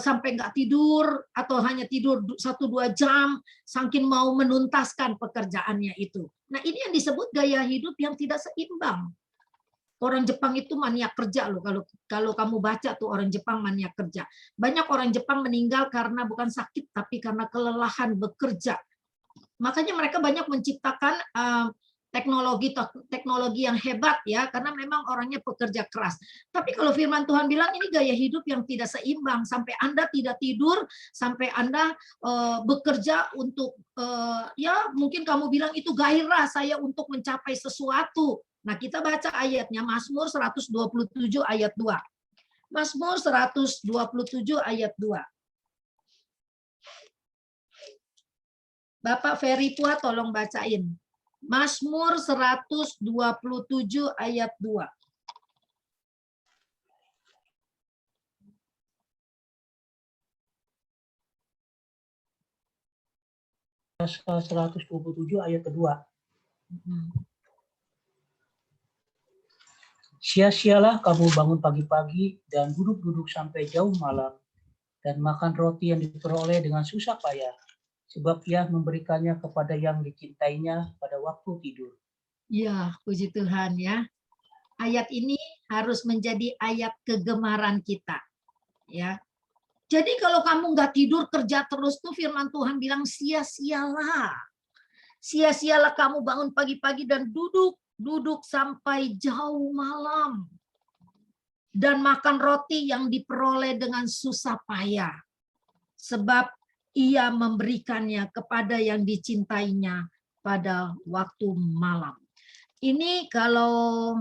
sampai nggak tidur atau hanya tidur 1-2 jam, saking mau menuntaskan pekerjaannya itu. Nah, ini yang disebut gaya hidup yang tidak seimbang. Orang Jepang itu maniak kerja loh. Kalau kamu baca tuh orang Jepang maniak kerja. Banyak orang Jepang meninggal karena bukan sakit, tapi karena kelelahan bekerja. Makanya mereka banyak menciptakan teknologi yang hebat ya, karena memang orangnya pekerja keras. Tapi kalau firman Tuhan bilang ini gaya hidup yang tidak seimbang, sampai Anda tidak tidur, sampai Anda bekerja untuk ya mungkin kamu bilang itu gairah saya untuk mencapai sesuatu. Nah, kita baca ayatnya Mazmur 127 ayat 2. Mazmur 127 ayat 2. Bapak Ferry Pua tolong bacain. Mazmur 127 ayat 2. Pasal 127 ayat kedua. Sia-sialah kamu bangun pagi-pagi dan duduk-duduk sampai jauh malam dan makan roti yang diperoleh dengan susah payah, sebab Ia memberikannya kepada yang dicintainya pada waktu tidur. Ya, puji Tuhan ya. Ayat ini harus menjadi ayat kegemaran kita. Ya. Jadi kalau kamu nggak tidur kerja terus tuh firman Tuhan bilang sia-sialah. Sia-sialah kamu bangun pagi-pagi dan duduk sampai jauh malam. Dan makan roti yang diperoleh dengan susah payah. Sebab Ia memberikannya kepada yang dicintainya pada waktu malam. Ini kalau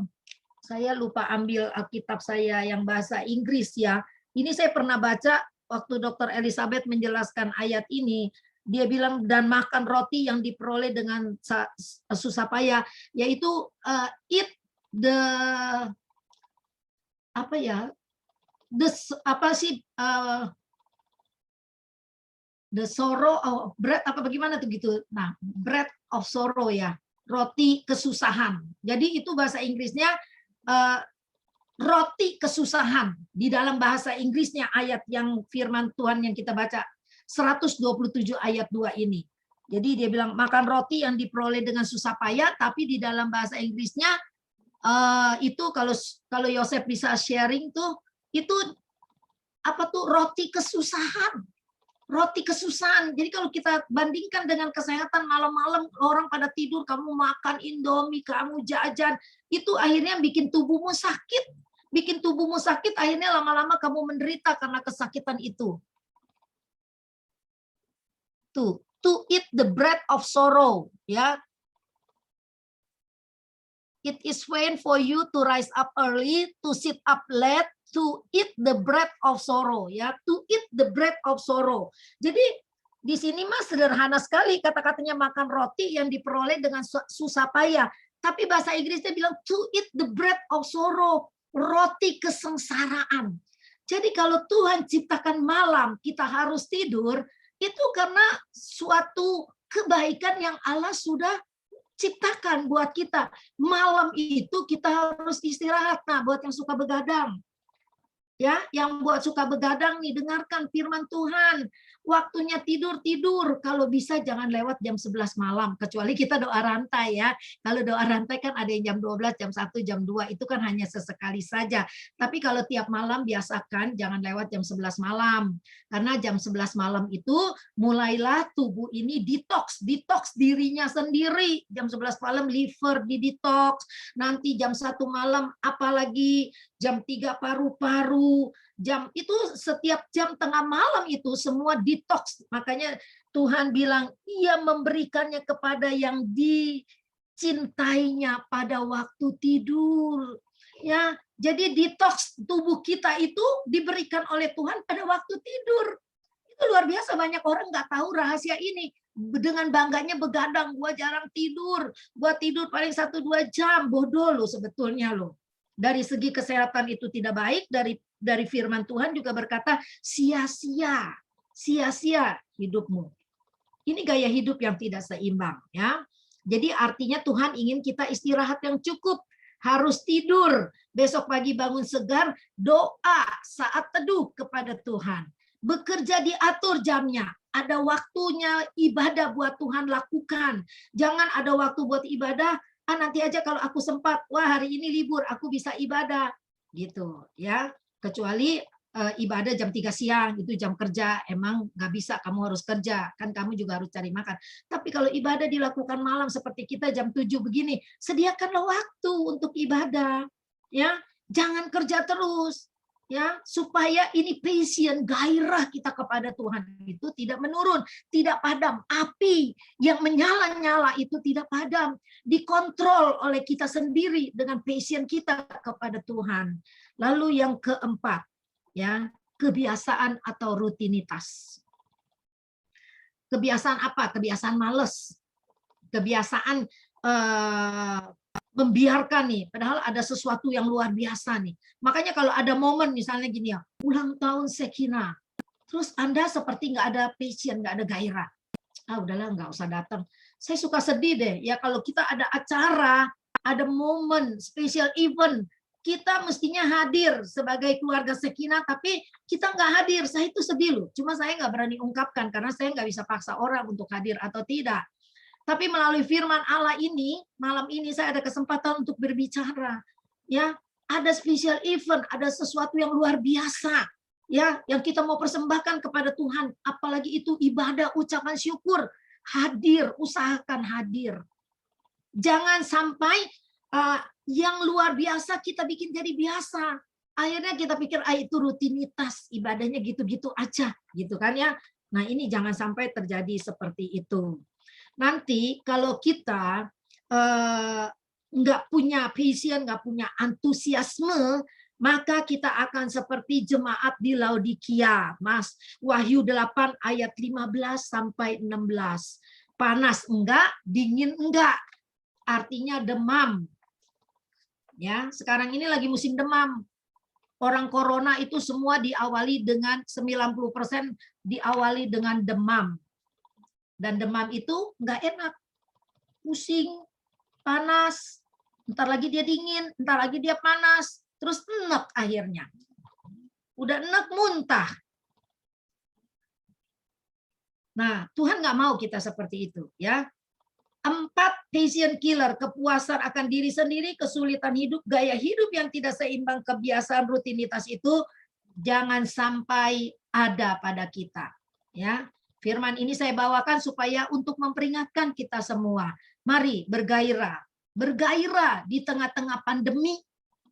saya lupa ambil Alkitab saya yang bahasa Inggris ya. Ini saya pernah baca waktu Dr. Elizabeth menjelaskan ayat ini. Dia bilang dan makan roti yang diperoleh dengan susah payah, yaitu eat the apa ya? The sorrow of bread apa bagaimana tuh gitu. Nah, bread of sorrow ya. Roti kesusahan. Jadi itu bahasa Inggrisnya roti kesusahan. Di dalam bahasa Inggrisnya ayat yang firman Tuhan yang kita baca 127 ayat 2 ini. Jadi dia bilang makan roti yang diperoleh dengan susah payah, tapi di dalam bahasa Inggrisnya itu kalau Yosef bisa sharing tuh itu apa tuh roti kesusahan. Roti kesusahan. Jadi kalau kita bandingkan dengan kesehatan malam-malam orang pada tidur, kamu makan Indomie, kamu jajan, itu akhirnya bikin tubuhmu sakit. Bikin tubuhmu sakit, akhirnya lama-lama kamu menderita karena kesakitan itu. Tuh, to eat the bread of sorrow, ya. It is vain for you to rise up early, to sit up late, to eat the bread of sorrow, ya, to eat the bread of sorrow. Jadi di sini mah sederhana sekali kata-katanya makan roti yang diperoleh dengan susah payah. Tapi bahasa Inggrisnya bilang to eat the bread of sorrow, roti kesengsaraan. Jadi kalau Tuhan ciptakan malam kita harus tidur, itu karena suatu kebaikan yang Allah sudah ciptakan buat kita. Malam itu kita harus istirahat. Nah, buat yang suka begadang, ya, yang buat suka begadang nih, dengarkan firman Tuhan. Waktunya tidur, kalau bisa jangan lewat jam 11 malam, kecuali kita doa rantai ya. Kalau doa rantai kan ada yang jam 12, jam 1, jam 2, itu kan hanya sesekali saja. Tapi kalau tiap malam biasakan jangan lewat jam 11 malam. Karena jam 11 malam itu mulailah tubuh ini detox dirinya sendiri. Jam 11 malam liver di detox, nanti jam 1 malam apalagi jam 3 paru-paru, jam itu setiap jam tengah malam itu semua detox. Makanya Tuhan bilang Ia memberikannya kepada yang dicintainya pada waktu tidur. Ya, jadi detox tubuh kita itu diberikan oleh Tuhan pada waktu tidur. Itu luar biasa, banyak orang nggak tahu rahasia ini. Dengan bangganya begadang, gua jarang tidur, gua tidur paling 1-2 jam, bodoh lo sebetulnya lo. Dari segi kesehatan itu tidak baik, dari firman Tuhan juga berkata sia-sia hidupmu. Ini gaya hidup yang tidak seimbang ya. Jadi artinya Tuhan ingin kita istirahat yang cukup, harus tidur, besok pagi bangun segar, doa saat teduh kepada Tuhan. Bekerja diatur jamnya, ada waktunya ibadah buat Tuhan lakukan. Jangan ada waktu buat ibadah, nanti aja kalau aku sempat, wah hari ini libur, aku bisa ibadah, gitu ya. Kecuali ibadah jam 3 siang, itu jam kerja, emang nggak bisa, kamu harus kerja, kan kamu juga harus cari makan. Tapi kalau ibadah dilakukan malam seperti kita jam 7 begini, sediakanlah waktu untuk ibadah, ya, jangan kerja terus, ya, supaya ini passion, gairah kita kepada Tuhan itu tidak menurun, tidak padam. Api yang menyala-nyala itu tidak padam, dikontrol oleh kita sendiri dengan passion kita kepada Tuhan. Lalu yang keempat, ya, kebiasaan atau rutinitas. Kebiasaan apa? Kebiasaan males, kebiasaan membiarkan nih, padahal ada sesuatu yang luar biasa nih. Makanya kalau ada momen misalnya gini ya, ulang tahun Sekina, terus Anda seperti nggak ada passion, nggak ada gairah. Ah udahlah, nggak usah datang. Saya suka sedih deh ya kalau kita ada acara, ada momen, special event, kita mestinya hadir sebagai keluarga Sekina, tapi kita nggak hadir. Saya itu sedih loh. Cuma saya nggak berani ungkapkan karena saya nggak bisa paksa orang untuk hadir atau tidak. Tapi melalui firman Allah ini, malam ini saya ada kesempatan untuk berbicara. Ya, ada special event, ada sesuatu yang luar biasa, ya, yang kita mau persembahkan kepada Tuhan. Apalagi itu ibadah, ucapan syukur. Hadir, usahakan hadir. Jangan sampai yang luar biasa kita bikin jadi biasa. Akhirnya kita pikir itu rutinitas, ibadahnya gitu-gitu aja, gitu kan ya. Nah, ini jangan sampai terjadi seperti itu. Nanti kalau kita nggak punya passion, nggak punya antusiasme, maka kita akan seperti jemaat di Laodikia. Mas, Wahyu 8 ayat 15 sampai 16. Panas enggak, dingin enggak. Artinya demam. Ya, sekarang ini lagi musim demam. Orang corona itu semua diawali dengan 90% diawali dengan demam. Dan demam itu nggak enak, pusing, panas, ntar lagi dia dingin, ntar lagi dia panas, terus enek akhirnya. Udah enek muntah. Nah, Tuhan nggak mau kita seperti itu, ya. 4 passion killer, kepuasan akan diri sendiri, kesulitan hidup, gaya hidup yang tidak seimbang, kebiasaan rutinitas itu jangan sampai ada pada kita, ya. Firman ini saya bawakan supaya untuk memperingatkan kita semua. Mari bergairah. Bergairah di tengah-tengah pandemi.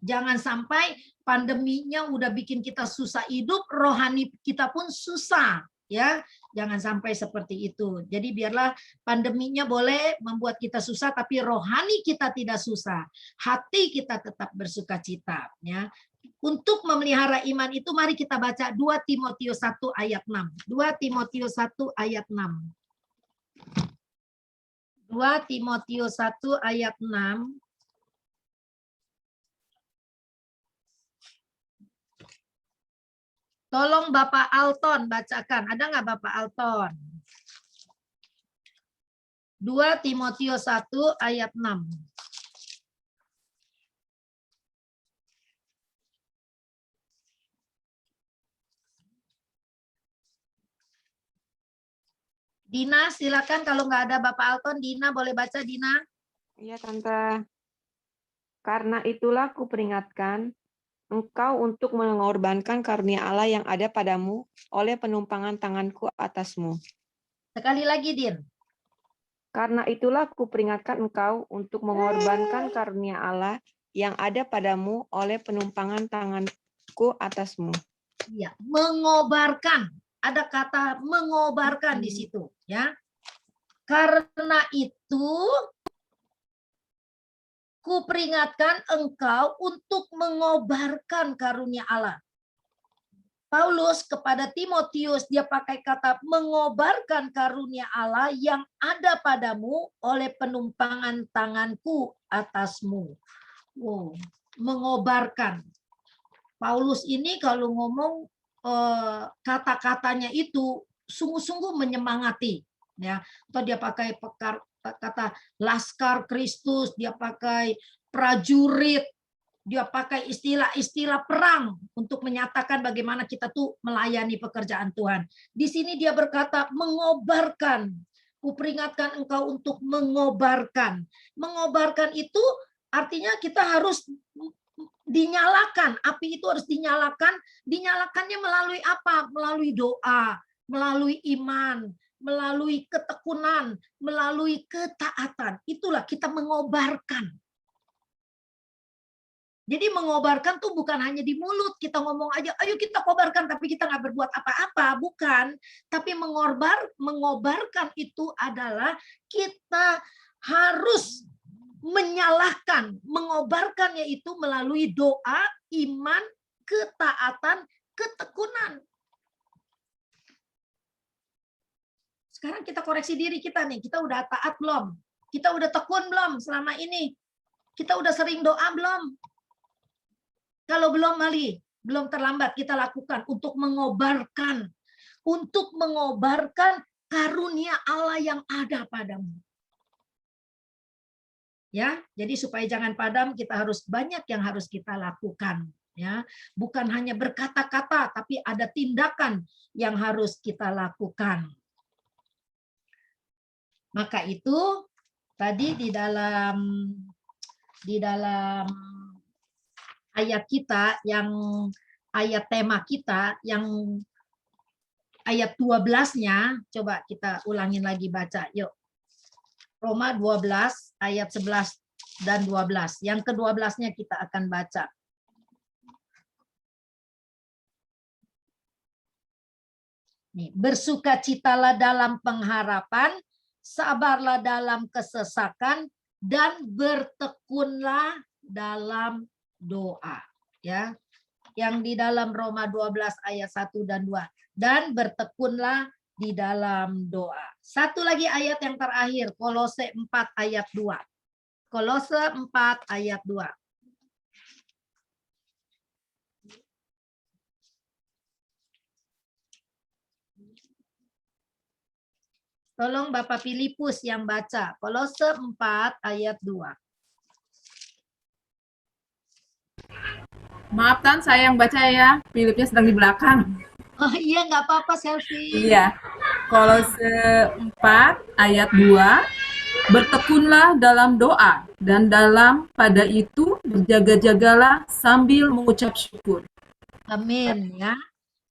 Jangan sampai pandeminya udah bikin kita susah hidup, rohani kita pun susah. Ya, jangan sampai seperti itu. Jadi biarlah pandeminya boleh membuat kita susah, tapi rohani kita tidak susah. Hati kita tetap bersukacita. Ya. Untuk memelihara iman itu mari kita baca 2 Timotius 1 ayat 6. 2 Timotius 1 ayat 6. 2 Timotius 1 ayat 6. Tolong Bapak Alton bacakan. Ada nggak Bapak Alton? 2 Timotius 1 ayat 6. Dina, silakan kalau nggak ada Bapak Alton, Dina boleh baca, Dina. Iya, Tante. Karena itulah kuperingatkan engkau untuk mengorbankan karunia Allah yang ada padamu oleh penumpangan tanganku atasmu. Sekali lagi, Din. Karena itulah kuperingatkan engkau untuk mengorbankan karunia Allah yang ada padamu oleh penumpangan tanganku atasmu. Iya, mengobarkan. Ada kata mengobarkan di situ, ya. Karena itu kuperingatkan engkau untuk mengobarkan karunia Allah. Paulus kepada Timotius dia pakai kata mengobarkan karunia Allah yang ada padamu oleh penumpangan tanganku atasmu. Wow, mengobarkan. Paulus ini kalau ngomong kata-katanya itu sungguh-sungguh menyemangati, ya. Atau dia pakai kata laskar Kristus, dia pakai prajurit, dia pakai istilah-istilah perang untuk menyatakan bagaimana kita tuh melayani pekerjaan Tuhan. Di sini dia berkata mengobarkan. Kuperingatkan engkau untuk mengobarkan. Mengobarkan itu artinya kita harus dinyalakan. Api itu harus dinyalakan. Dinyalakannya melalui apa? Melalui doa, melalui iman, melalui ketekunan, melalui ketaatan. Itulah kita mengobarkan. Jadi mengobarkan tuh bukan hanya di mulut, kita ngomong aja, ayo kita kobarkan, tapi kita nggak berbuat apa-apa, bukan. Tapi mengobarkan itu adalah kita harus menyalahkan, mengobarkannya itu melalui doa, iman, ketaatan, ketekunan. Sekarang kita koreksi diri kita nih, kita udah taat belum? Kita udah tekun belum selama ini? Kita udah sering doa belum? Kalau belum, mari, belum terlambat kita lakukan untuk mengobarkan karunia Allah yang ada padamu. Ya, jadi supaya jangan padam, kita harus banyak yang harus kita lakukan. Ya, bukan hanya berkata-kata, tapi ada tindakan yang harus kita lakukan. Maka itu tadi di dalam ayat kita, yang ayat tema kita, yang ayat 12-nya, coba kita ulangin lagi baca, yuk. Roma 12, ayat 11 dan 12. Yang ke-12-nya kita akan baca. Nih, bersukacitalah dalam pengharapan, sabarlah dalam kesesakan, dan bertekunlah dalam doa, ya. Yang di dalam Roma 12 ayat 1 dan 2. Dan bertekunlah di dalam doa. Satu lagi ayat yang terakhir, Kolose 4 ayat 2. Kolose 4 ayat 2. Tolong Bapak Filipus yang baca. Kolose 4 ayat 2. Maaf Tan, saya yang baca ya. Philipnya sedang di belakang. Oh iya, nggak apa-apa, Selfie. Iya. Kolose 4 ayat 2. Bertekunlah dalam doa, dan dalam pada itu berjaga-jagalah sambil mengucap syukur. Amin ya.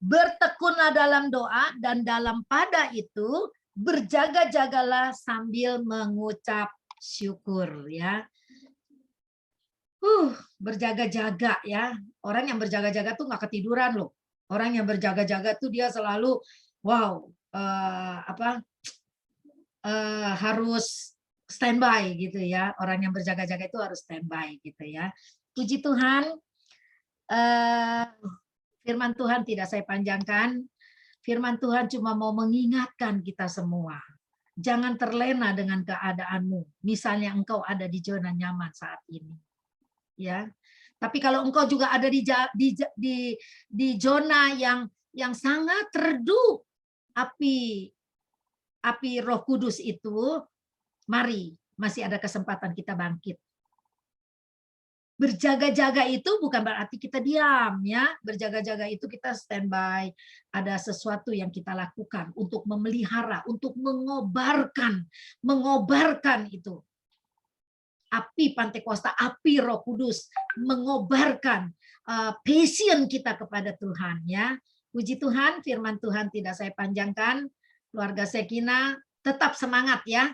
Bertekunlah dalam doa, dan dalam pada itu berjaga-jagalah sambil mengucap syukur ya. Berjaga-jaga ya. Orang yang berjaga-jaga tuh nggak ketiduran loh. Orang yang berjaga-jaga tuh dia selalu harus standby gitu ya. Orang yang berjaga-jaga itu harus standby gitu ya. Puji Tuhan. Firman Tuhan tidak saya panjangkan. Firman Tuhan cuma mau mengingatkan kita semua. Jangan terlena dengan keadaanmu. Misalnya engkau ada di zona nyaman saat ini. Ya, tapi kalau engkau juga ada di zona yang sangat redup api Roh Kudus itu, mari, masih ada kesempatan kita bangkit. Berjaga-jaga itu bukan berarti kita diam ya. Berjaga-jaga itu kita standby, ada sesuatu yang kita lakukan untuk memelihara, untuk mengobarkan itu. Api Pantekosta, api Roh Kudus mengobarkan passion kita kepada Tuhan ya. Puji Tuhan, firman Tuhan tidak saya panjangkan. Keluarga Shekinah tetap semangat ya.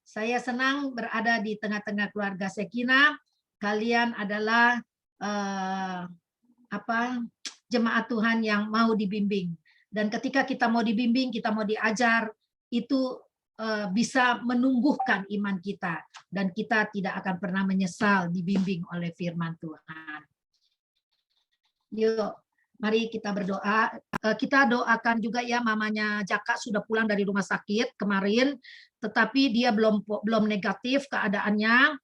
Saya senang berada di tengah-tengah keluarga Shekinah. Kalian adalah jemaat Tuhan yang mau dibimbing. Dan ketika kita mau dibimbing, kita mau diajar, itu bisa menumbuhkan iman kita, dan kita tidak akan pernah menyesal dibimbing oleh firman Tuhan. Yuk, mari kita berdoa. Kita doakan juga ya, mamanya Jaka sudah pulang dari rumah sakit kemarin, tetapi dia belum negatif keadaannya.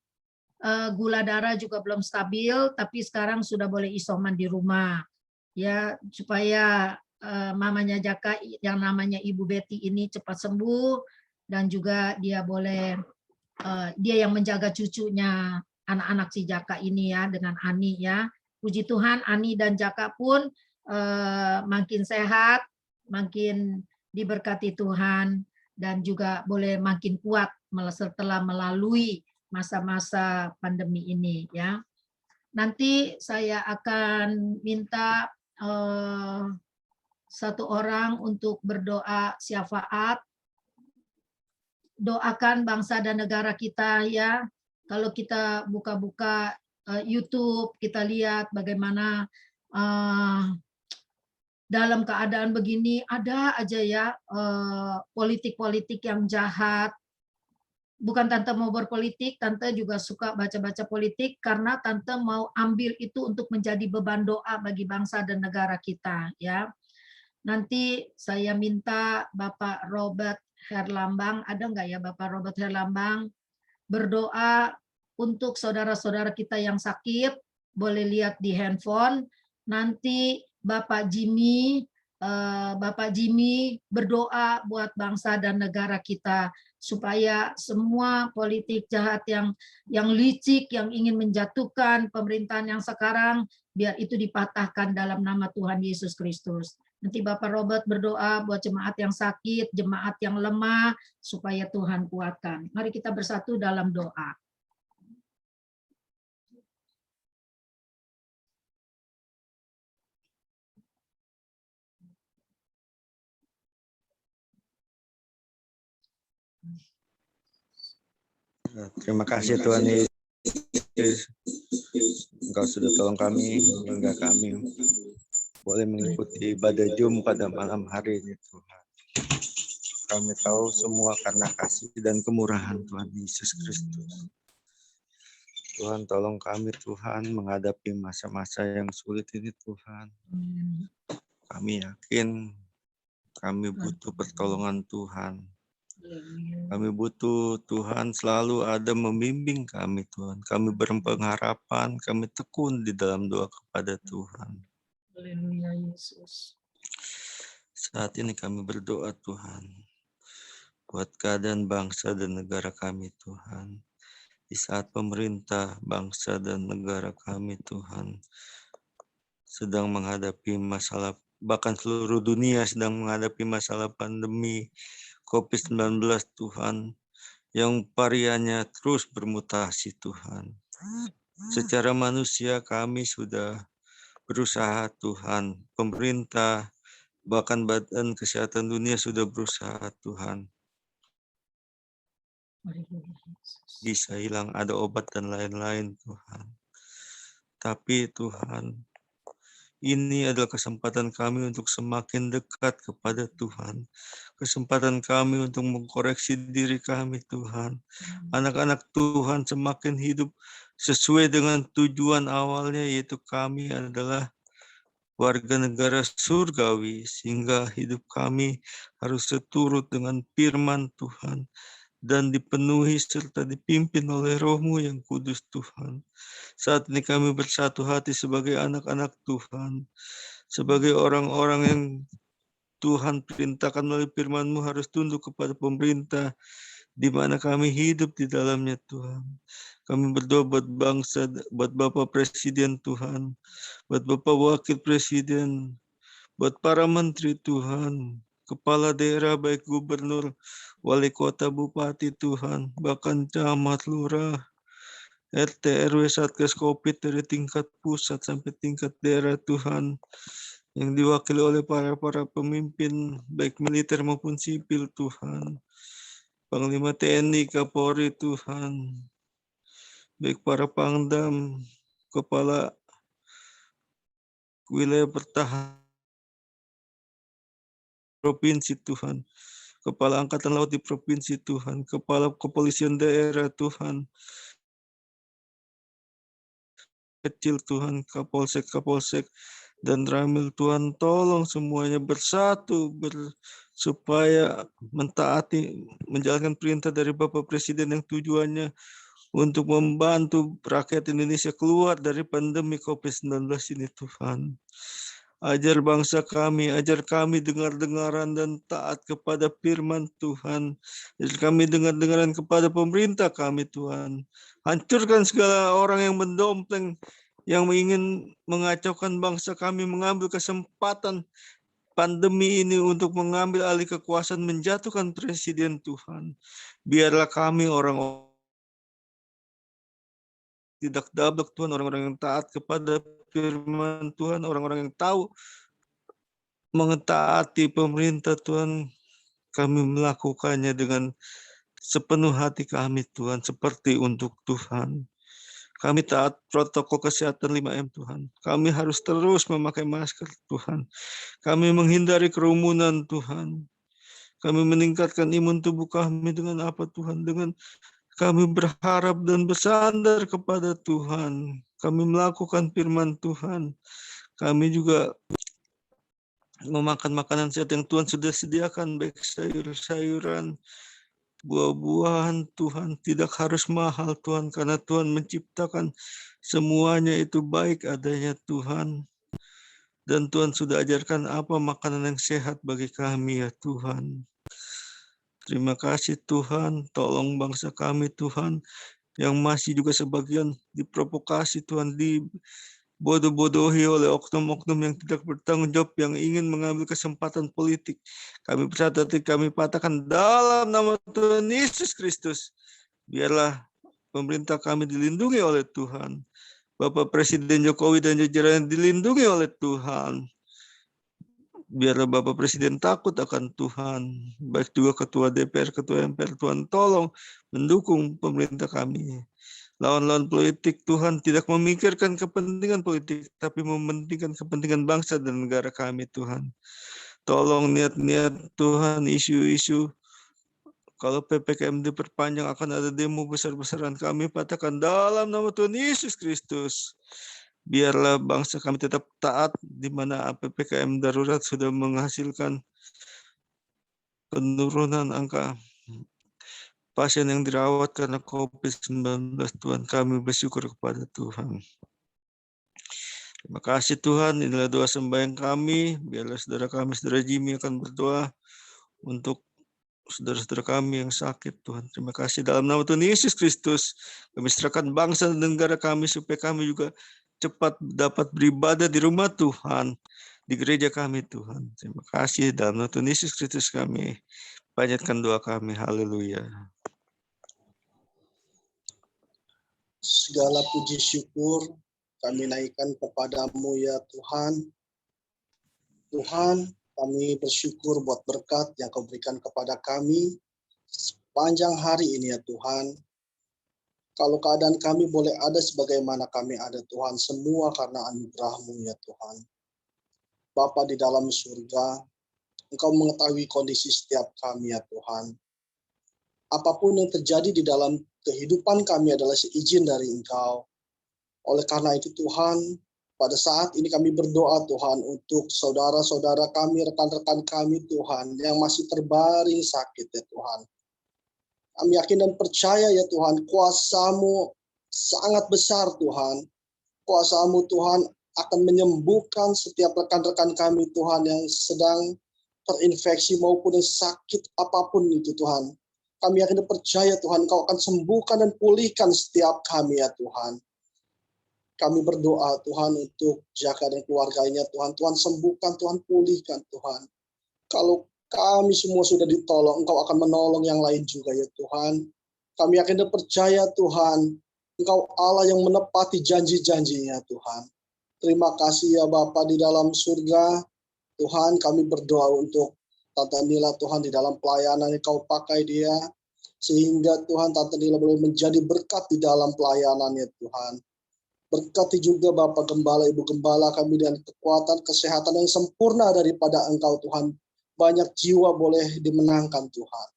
Gula darah juga belum stabil, tapi sekarang sudah boleh isoman di rumah. Ya, supaya mamanya Jaka yang namanya Ibu Betty ini cepat sembuh. Dan juga dia boleh, dia yang menjaga cucunya, anak-anak si Jaka ini ya, dengan Ani ya. Puji Tuhan, Ani dan Jaka pun makin sehat, makin diberkati Tuhan, dan juga boleh makin kuat setelah melalui masa-masa pandemi ini ya. Nanti saya akan minta satu orang untuk berdoa syafaat. Doakan bangsa dan negara kita ya. Kalau kita buka-buka YouTube, kita lihat bagaimana dalam keadaan begini ada aja ya politik-politik yang jahat. Bukan Tante mau berpolitik, Tante juga suka baca-baca politik karena Tante mau ambil itu untuk menjadi beban doa bagi bangsa dan negara kita ya. Nanti saya minta Bapak Robert Herlambang, ada nggak ya Bapak Robert Herlambang, berdoa untuk saudara-saudara kita yang sakit, boleh lihat di handphone. Nanti Bapak Jimmy berdoa buat bangsa dan negara kita supaya semua politik jahat yang licik, yang ingin menjatuhkan pemerintahan yang sekarang, biar itu dipatahkan dalam nama Tuhan Yesus Kristus. Nanti Bapak Robert berdoa buat jemaat yang sakit, jemaat yang lemah, supaya Tuhan kuatkan. Mari kita bersatu dalam doa. Terima kasih Tuhan Yesus. Engkau sudah tolong kami, hingga kami boleh mengikuti ibadah Jum pada malam hari ini Tuhan. Kami tahu semua karena kasih dan kemurahan Tuhan Yesus Kristus. Tuhan tolong kami Tuhan menghadapi masa-masa yang sulit ini Tuhan. Kami yakin kami butuh pertolongan Tuhan. Kami butuh Tuhan selalu ada membimbing kami Tuhan. Kami berpengharapan, kami tekun di dalam doa kepada Tuhan. Haleluya Yesus. Saat ini kami berdoa Tuhan buat keadaan bangsa dan negara kami Tuhan. Di saat pemerintah bangsa dan negara kami Tuhan sedang menghadapi masalah, bahkan seluruh dunia sedang menghadapi masalah pandemi COVID-19 Tuhan, yang variannya terus bermutasi Tuhan. Secara manusia kami sudah berusaha Tuhan, pemerintah, bahkan Badan Kesehatan Dunia sudah berusaha Tuhan. Bisa hilang, ada obat dan lain-lain Tuhan. Tapi Tuhan, ini adalah kesempatan kami untuk semakin dekat kepada Tuhan. Kesempatan kami untuk mengkoreksi diri kami Tuhan. Anak-anak Tuhan semakin hidup sesuai dengan tujuan awalnya, yaitu kami adalah warga negara surgawi, sehingga hidup kami harus seturut dengan firman Tuhan dan dipenuhi serta dipimpin oleh Roh-Mu yang kudus Tuhan. Saat ini kami bersatu hati sebagai anak-anak Tuhan, sebagai orang-orang yang Tuhan perintahkan melalui firman-Mu harus tunduk kepada pemerintah di mana kami hidup di dalamnya Tuhan. Kami berdoa buat bangsa, buat Bapak Presiden Tuhan, buat Bapak Wakil Presiden, buat para menteri Tuhan, kepala daerah baik gubernur, wali kota, bupati Tuhan, bahkan camat, lurah, RT, RW, Satgas Covid dari tingkat pusat sampai tingkat daerah Tuhan, yang diwakili oleh para pemimpin baik militer maupun sipil Tuhan, Panglima TNI, Kapolri Tuhan, baik para pangdam, kepala wilayah pertahanan provinsi Tuhan, kepala angkatan laut di provinsi Tuhan, kepala kepolisian daerah Tuhan, kecil Tuhan, kapolsek, dan ramil Tuhan, tolong semuanya bersatu supaya mentaati, menjalankan perintah dari Bapak Presiden yang tujuannya untuk membantu rakyat Indonesia keluar dari pandemi COVID-19 ini Tuhan. Ajar bangsa kami, ajar kami dengar-dengaran dan taat kepada firman Tuhan. Ajar kami dengar-dengaran kepada pemerintah kami Tuhan. Hancurkan segala orang yang mendompleng, yang ingin mengacaukan bangsa kami, mengambil kesempatan pandemi ini untuk mengambil alih kekuasaan, menjatuhkan presiden Tuhan. Biarlah kami orang tidak dablek Tuhan, orang-orang yang taat kepada firman Tuhan, orang-orang yang tahu mengetaati pemerintah Tuhan. Kami melakukannya dengan sepenuh hati kami Tuhan, seperti untuk Tuhan. Kami taat protokol kesehatan 5M Tuhan. Kami harus terus memakai masker Tuhan. Kami menghindari kerumunan Tuhan. Kami meningkatkan imun tubuh kami dengan apa Tuhan? Dengan kami berharap dan bersandar kepada Tuhan. Kami melakukan firman Tuhan. Kami juga memakan makanan sehat yang Tuhan sudah sediakan, baik sayur-sayuran, buah-buahan Tuhan, tidak harus mahal Tuhan, karena Tuhan menciptakan semuanya itu baik adanya Tuhan. Dan Tuhan sudah ajarkan apa makanan yang sehat bagi kami ya Tuhan. Terima kasih Tuhan, tolong bangsa kami Tuhan, yang masih juga sebagian diprovokasi Tuhan, dibodoh-bodohi oleh oknum-oknum yang tidak bertanggung jawab, yang ingin mengambil kesempatan politik. Kami bersatu hati, kami patahkan dalam nama Tuhan Yesus Kristus. Biarlah pemerintah kami dilindungi oleh Tuhan. Bapak Presiden Jokowi dan jajarannya dilindungi oleh Tuhan. Biarlah Bapak Presiden takut akan Tuhan. Baik juga Ketua DPR, Ketua MPR, Tuhan tolong mendukung pemerintah kami. Lawan-lawan politik Tuhan tidak memikirkan kepentingan politik, tapi mementingkan kepentingan bangsa dan negara kami Tuhan. Tolong niat-niat Tuhan, isu-isu, kalau PPKM diperpanjang akan ada demo besar-besaran, kami patahkan dalam nama Tuhan Yesus Kristus. Biarlah bangsa kami tetap taat, di mana PPKM darurat sudah menghasilkan penurunan angka pasien yang dirawat karena COVID-19. Tuhan, kami bersyukur kepada Tuhan. Terima kasih Tuhan, inilah doa sembahyang kami. Biarlah saudara kami, saudara Jimmy akan berdoa untuk saudara-saudara kami yang sakit Tuhan. Terima kasih dalam nama Tuhan Yesus Kristus. Kami serahkan bangsa dan negara kami supaya kami juga cepat dapat beribadah di rumah Tuhan, di gereja kami Tuhan. Terima kasih dalam nama Tuhan Yesus Kristus kami panjatkan doa kami. Haleluya. Segala puji syukur kami naikkan kepadamu ya Tuhan. Tuhan, kami bersyukur buat berkat yang Kau berikan kepada kami sepanjang hari ini ya Tuhan. Kalau keadaan kami boleh ada sebagaimana kami ada Tuhan, semua karena anugerah-Mu ya Tuhan. Bapa di dalam surga, Engkau mengetahui kondisi setiap kami ya Tuhan. Apapun yang terjadi di dalam kehidupan kami adalah seizin dari Engkau. Oleh karena itu Tuhan, pada saat ini kami berdoa Tuhan untuk saudara-saudara kami, rekan-rekan kami Tuhan, yang masih terbaring sakit ya Tuhan. Kami yakin dan percaya ya Tuhan, kuasa-Mu sangat besar Tuhan. Kuasa-Mu Tuhan akan menyembuhkan setiap rekan-rekan kami Tuhan yang sedang terinfeksi maupun yang sakit apapun itu Tuhan. Kami yakin dan percaya Tuhan, Kau akan sembuhkan dan pulihkan setiap kami ya Tuhan. Kami berdoa Tuhan untuk Jaka dan keluarganya Tuhan. Tuhan sembuhkan, Tuhan pulihkan Tuhan. Kalau kami semua sudah ditolong, Engkau akan menolong yang lain juga ya Tuhan. Kami yakin dan percaya Tuhan, Engkau Allah yang menepati janji-janji-Nya Tuhan. Terima kasih ya Bapa di dalam surga. Tuhan, kami berdoa untuk Tante Nila Tuhan di dalam pelayanan yang Kau pakai dia. Sehingga Tuhan Tante Nila boleh menjadi berkat di dalam pelayanannya Tuhan. Berkati juga Bapak Gembala, Ibu Gembala kami dengan kekuatan, kesehatan yang sempurna daripada Engkau Tuhan. Banyak jiwa boleh dimenangkan Tuhan.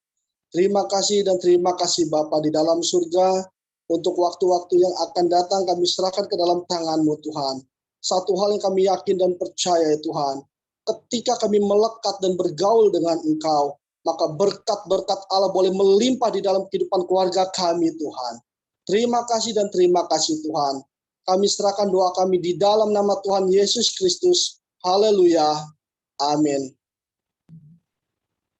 Terima kasih dan terima kasih Bapa di dalam surga. Untuk waktu-waktu yang akan datang kami serahkan ke dalam tangan-Mu Tuhan. Satu hal yang kami yakin dan percaya ya Tuhan. Ketika kami melekat dan bergaul dengan Engkau, maka berkat-berkat Allah boleh melimpah di dalam kehidupan keluarga kami Tuhan. Terima kasih dan terima kasih Tuhan. Kami serahkan doa kami di dalam nama Tuhan Yesus Kristus. Haleluya. Amin.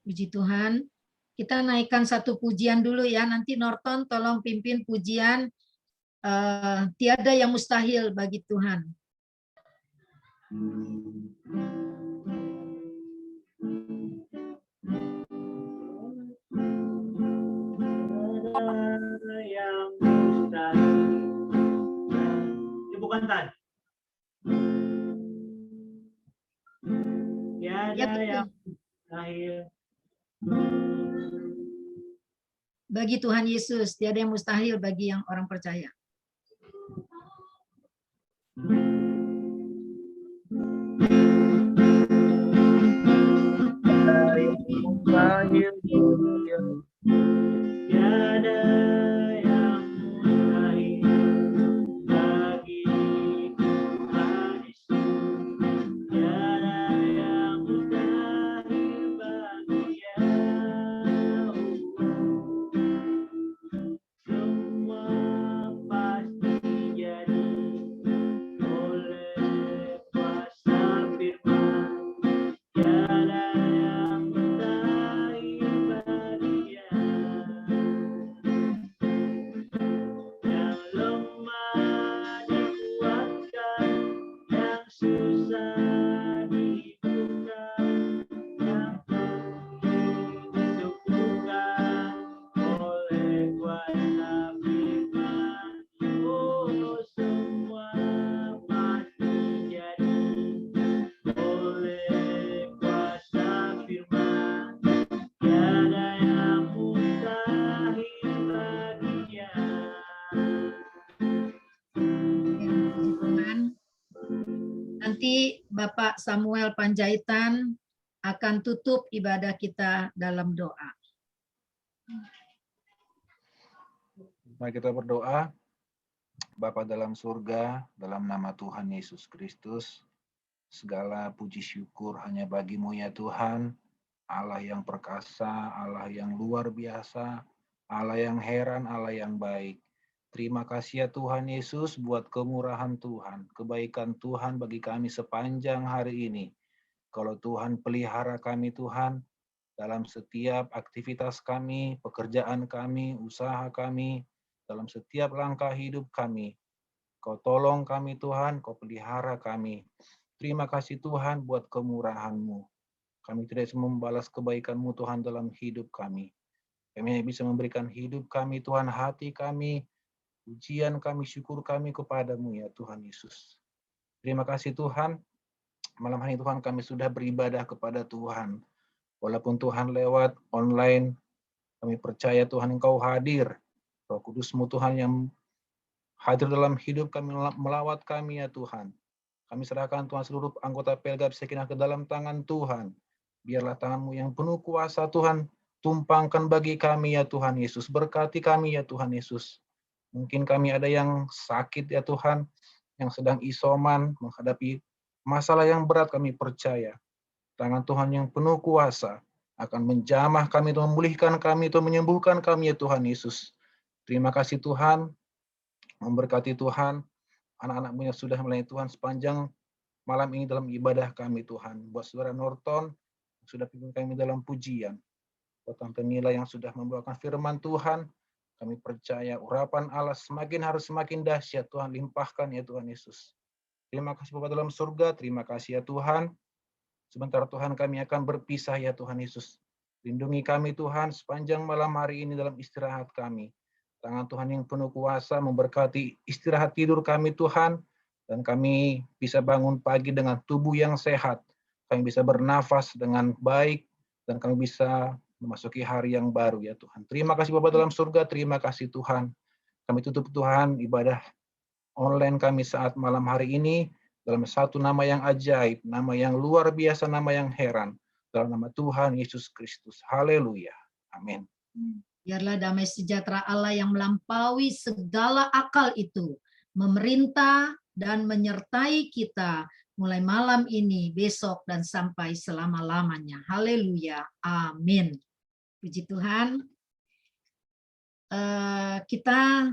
Puji Tuhan. Kita naikkan satu pujian dulu ya. Nanti Norton tolong pimpin pujian tiada yang mustahil bagi Tuhan. Yang mustahil Bukan, Tan? Ya, Tiada betul. yang mustahil. Bagi Tuhan Yesus, tiada yang mustahil bagi yang orang percaya. Tiada yang mustahil bagi Tuhan Yesus. Tiada yang mustahil bagi Yahweh. Semua pasti jadi oleh kuasa firman. Tiada yang mustahil bagi Dia. Yang lemah dikuatkan, yang susah dibuka, yang disembuhkan oleh kuasa firman. Oh, semua pasti jadi oleh kuasa firman. Tiada yang mustahil bagi Dia. Tuhan. Nanti Bapak Samuel Panjaitan akan tutup ibadah kita dalam doa. Mari kita berdoa. Bapa dalam surga, dalam nama Tuhan Yesus Kristus, segala puji syukur hanya bagi-Mu ya Tuhan, Allah yang perkasa, Allah yang luar biasa, Allah yang heran, Allah yang baik. Terima kasih ya Tuhan Yesus buat kemurahan Tuhan, kebaikan Tuhan bagi kami sepanjang hari ini. Kalau Tuhan pelihara kami Tuhan, dalam setiap aktivitas kami, pekerjaan kami, usaha kami, dalam setiap langkah hidup kami. Kau tolong kami Tuhan, Kau pelihara kami. Terima kasih Tuhan buat kemurahan-Mu. Kami tidak bisa membalas kebaikan-Mu Tuhan dalam hidup kami. Kami hanya bisa memberikan hidup kami Tuhan, hati kami, pujian kami, syukur kami kepadamu ya Tuhan Yesus. Terima kasih Tuhan, malam hari Tuhan kami sudah beribadah kepada Tuhan. Walaupun Tuhan lewat online, kami percaya Tuhan Engkau hadir. Roh Kudus-Mu Tuhan yang hadir dalam hidup kami, melawat kami ya Tuhan. Kami serahkan Tuhan seluruh anggota Pelgab Sekinah ke dalam tangan Tuhan. Biarlah tangan-Mu yang penuh kuasa Tuhan, tumpangkan bagi kami ya Tuhan Yesus. Berkati kami ya Tuhan Yesus. Mungkin kami ada yang sakit ya Tuhan, yang sedang isoman, menghadapi masalah yang berat, kami percaya. Tangan Tuhan yang penuh kuasa akan menjamah kami, Tuhan, memulihkan kami, Tuhan, menyembuhkan kami ya Tuhan Yesus. Terima kasih Tuhan, memberkati Tuhan, anak-anak-Mu yang sudah melayani Tuhan sepanjang malam ini dalam ibadah kami Tuhan. Buat Saudara Norton, yang sudah pimpin kami dalam pujian. Buat Tante Mila yang sudah membawakan firman Tuhan, kami percaya urapan Allah harus semakin dahsyat Tuhan, limpahkan ya Tuhan Yesus. Terima kasih Bapa dalam surga, terima kasih ya Tuhan. Sebentar Tuhan kami akan berpisah ya Tuhan Yesus. Lindungi kami Tuhan sepanjang malam hari ini dalam istirahat kami. Tangan Tuhan yang penuh kuasa memberkati istirahat tidur kami Tuhan. Dan kami bisa bangun pagi dengan tubuh yang sehat. Kami bisa bernafas dengan baik. Dan kami bisa memasuki hari yang baru ya Tuhan. Terima kasih Bapa dalam surga, terima kasih Tuhan. Kami tutup Tuhan ibadah online kami saat malam hari ini dalam satu nama yang ajaib, nama yang luar biasa, nama yang heran. Dalam nama Tuhan Yesus Kristus. Haleluya. Amin. Biarlah damai sejahtera Allah yang melampaui segala akal itu memerintah dan menyertai kita mulai malam ini, besok, dan sampai selama-lamanya. Haleluya. Amin. Puji Tuhan. Kita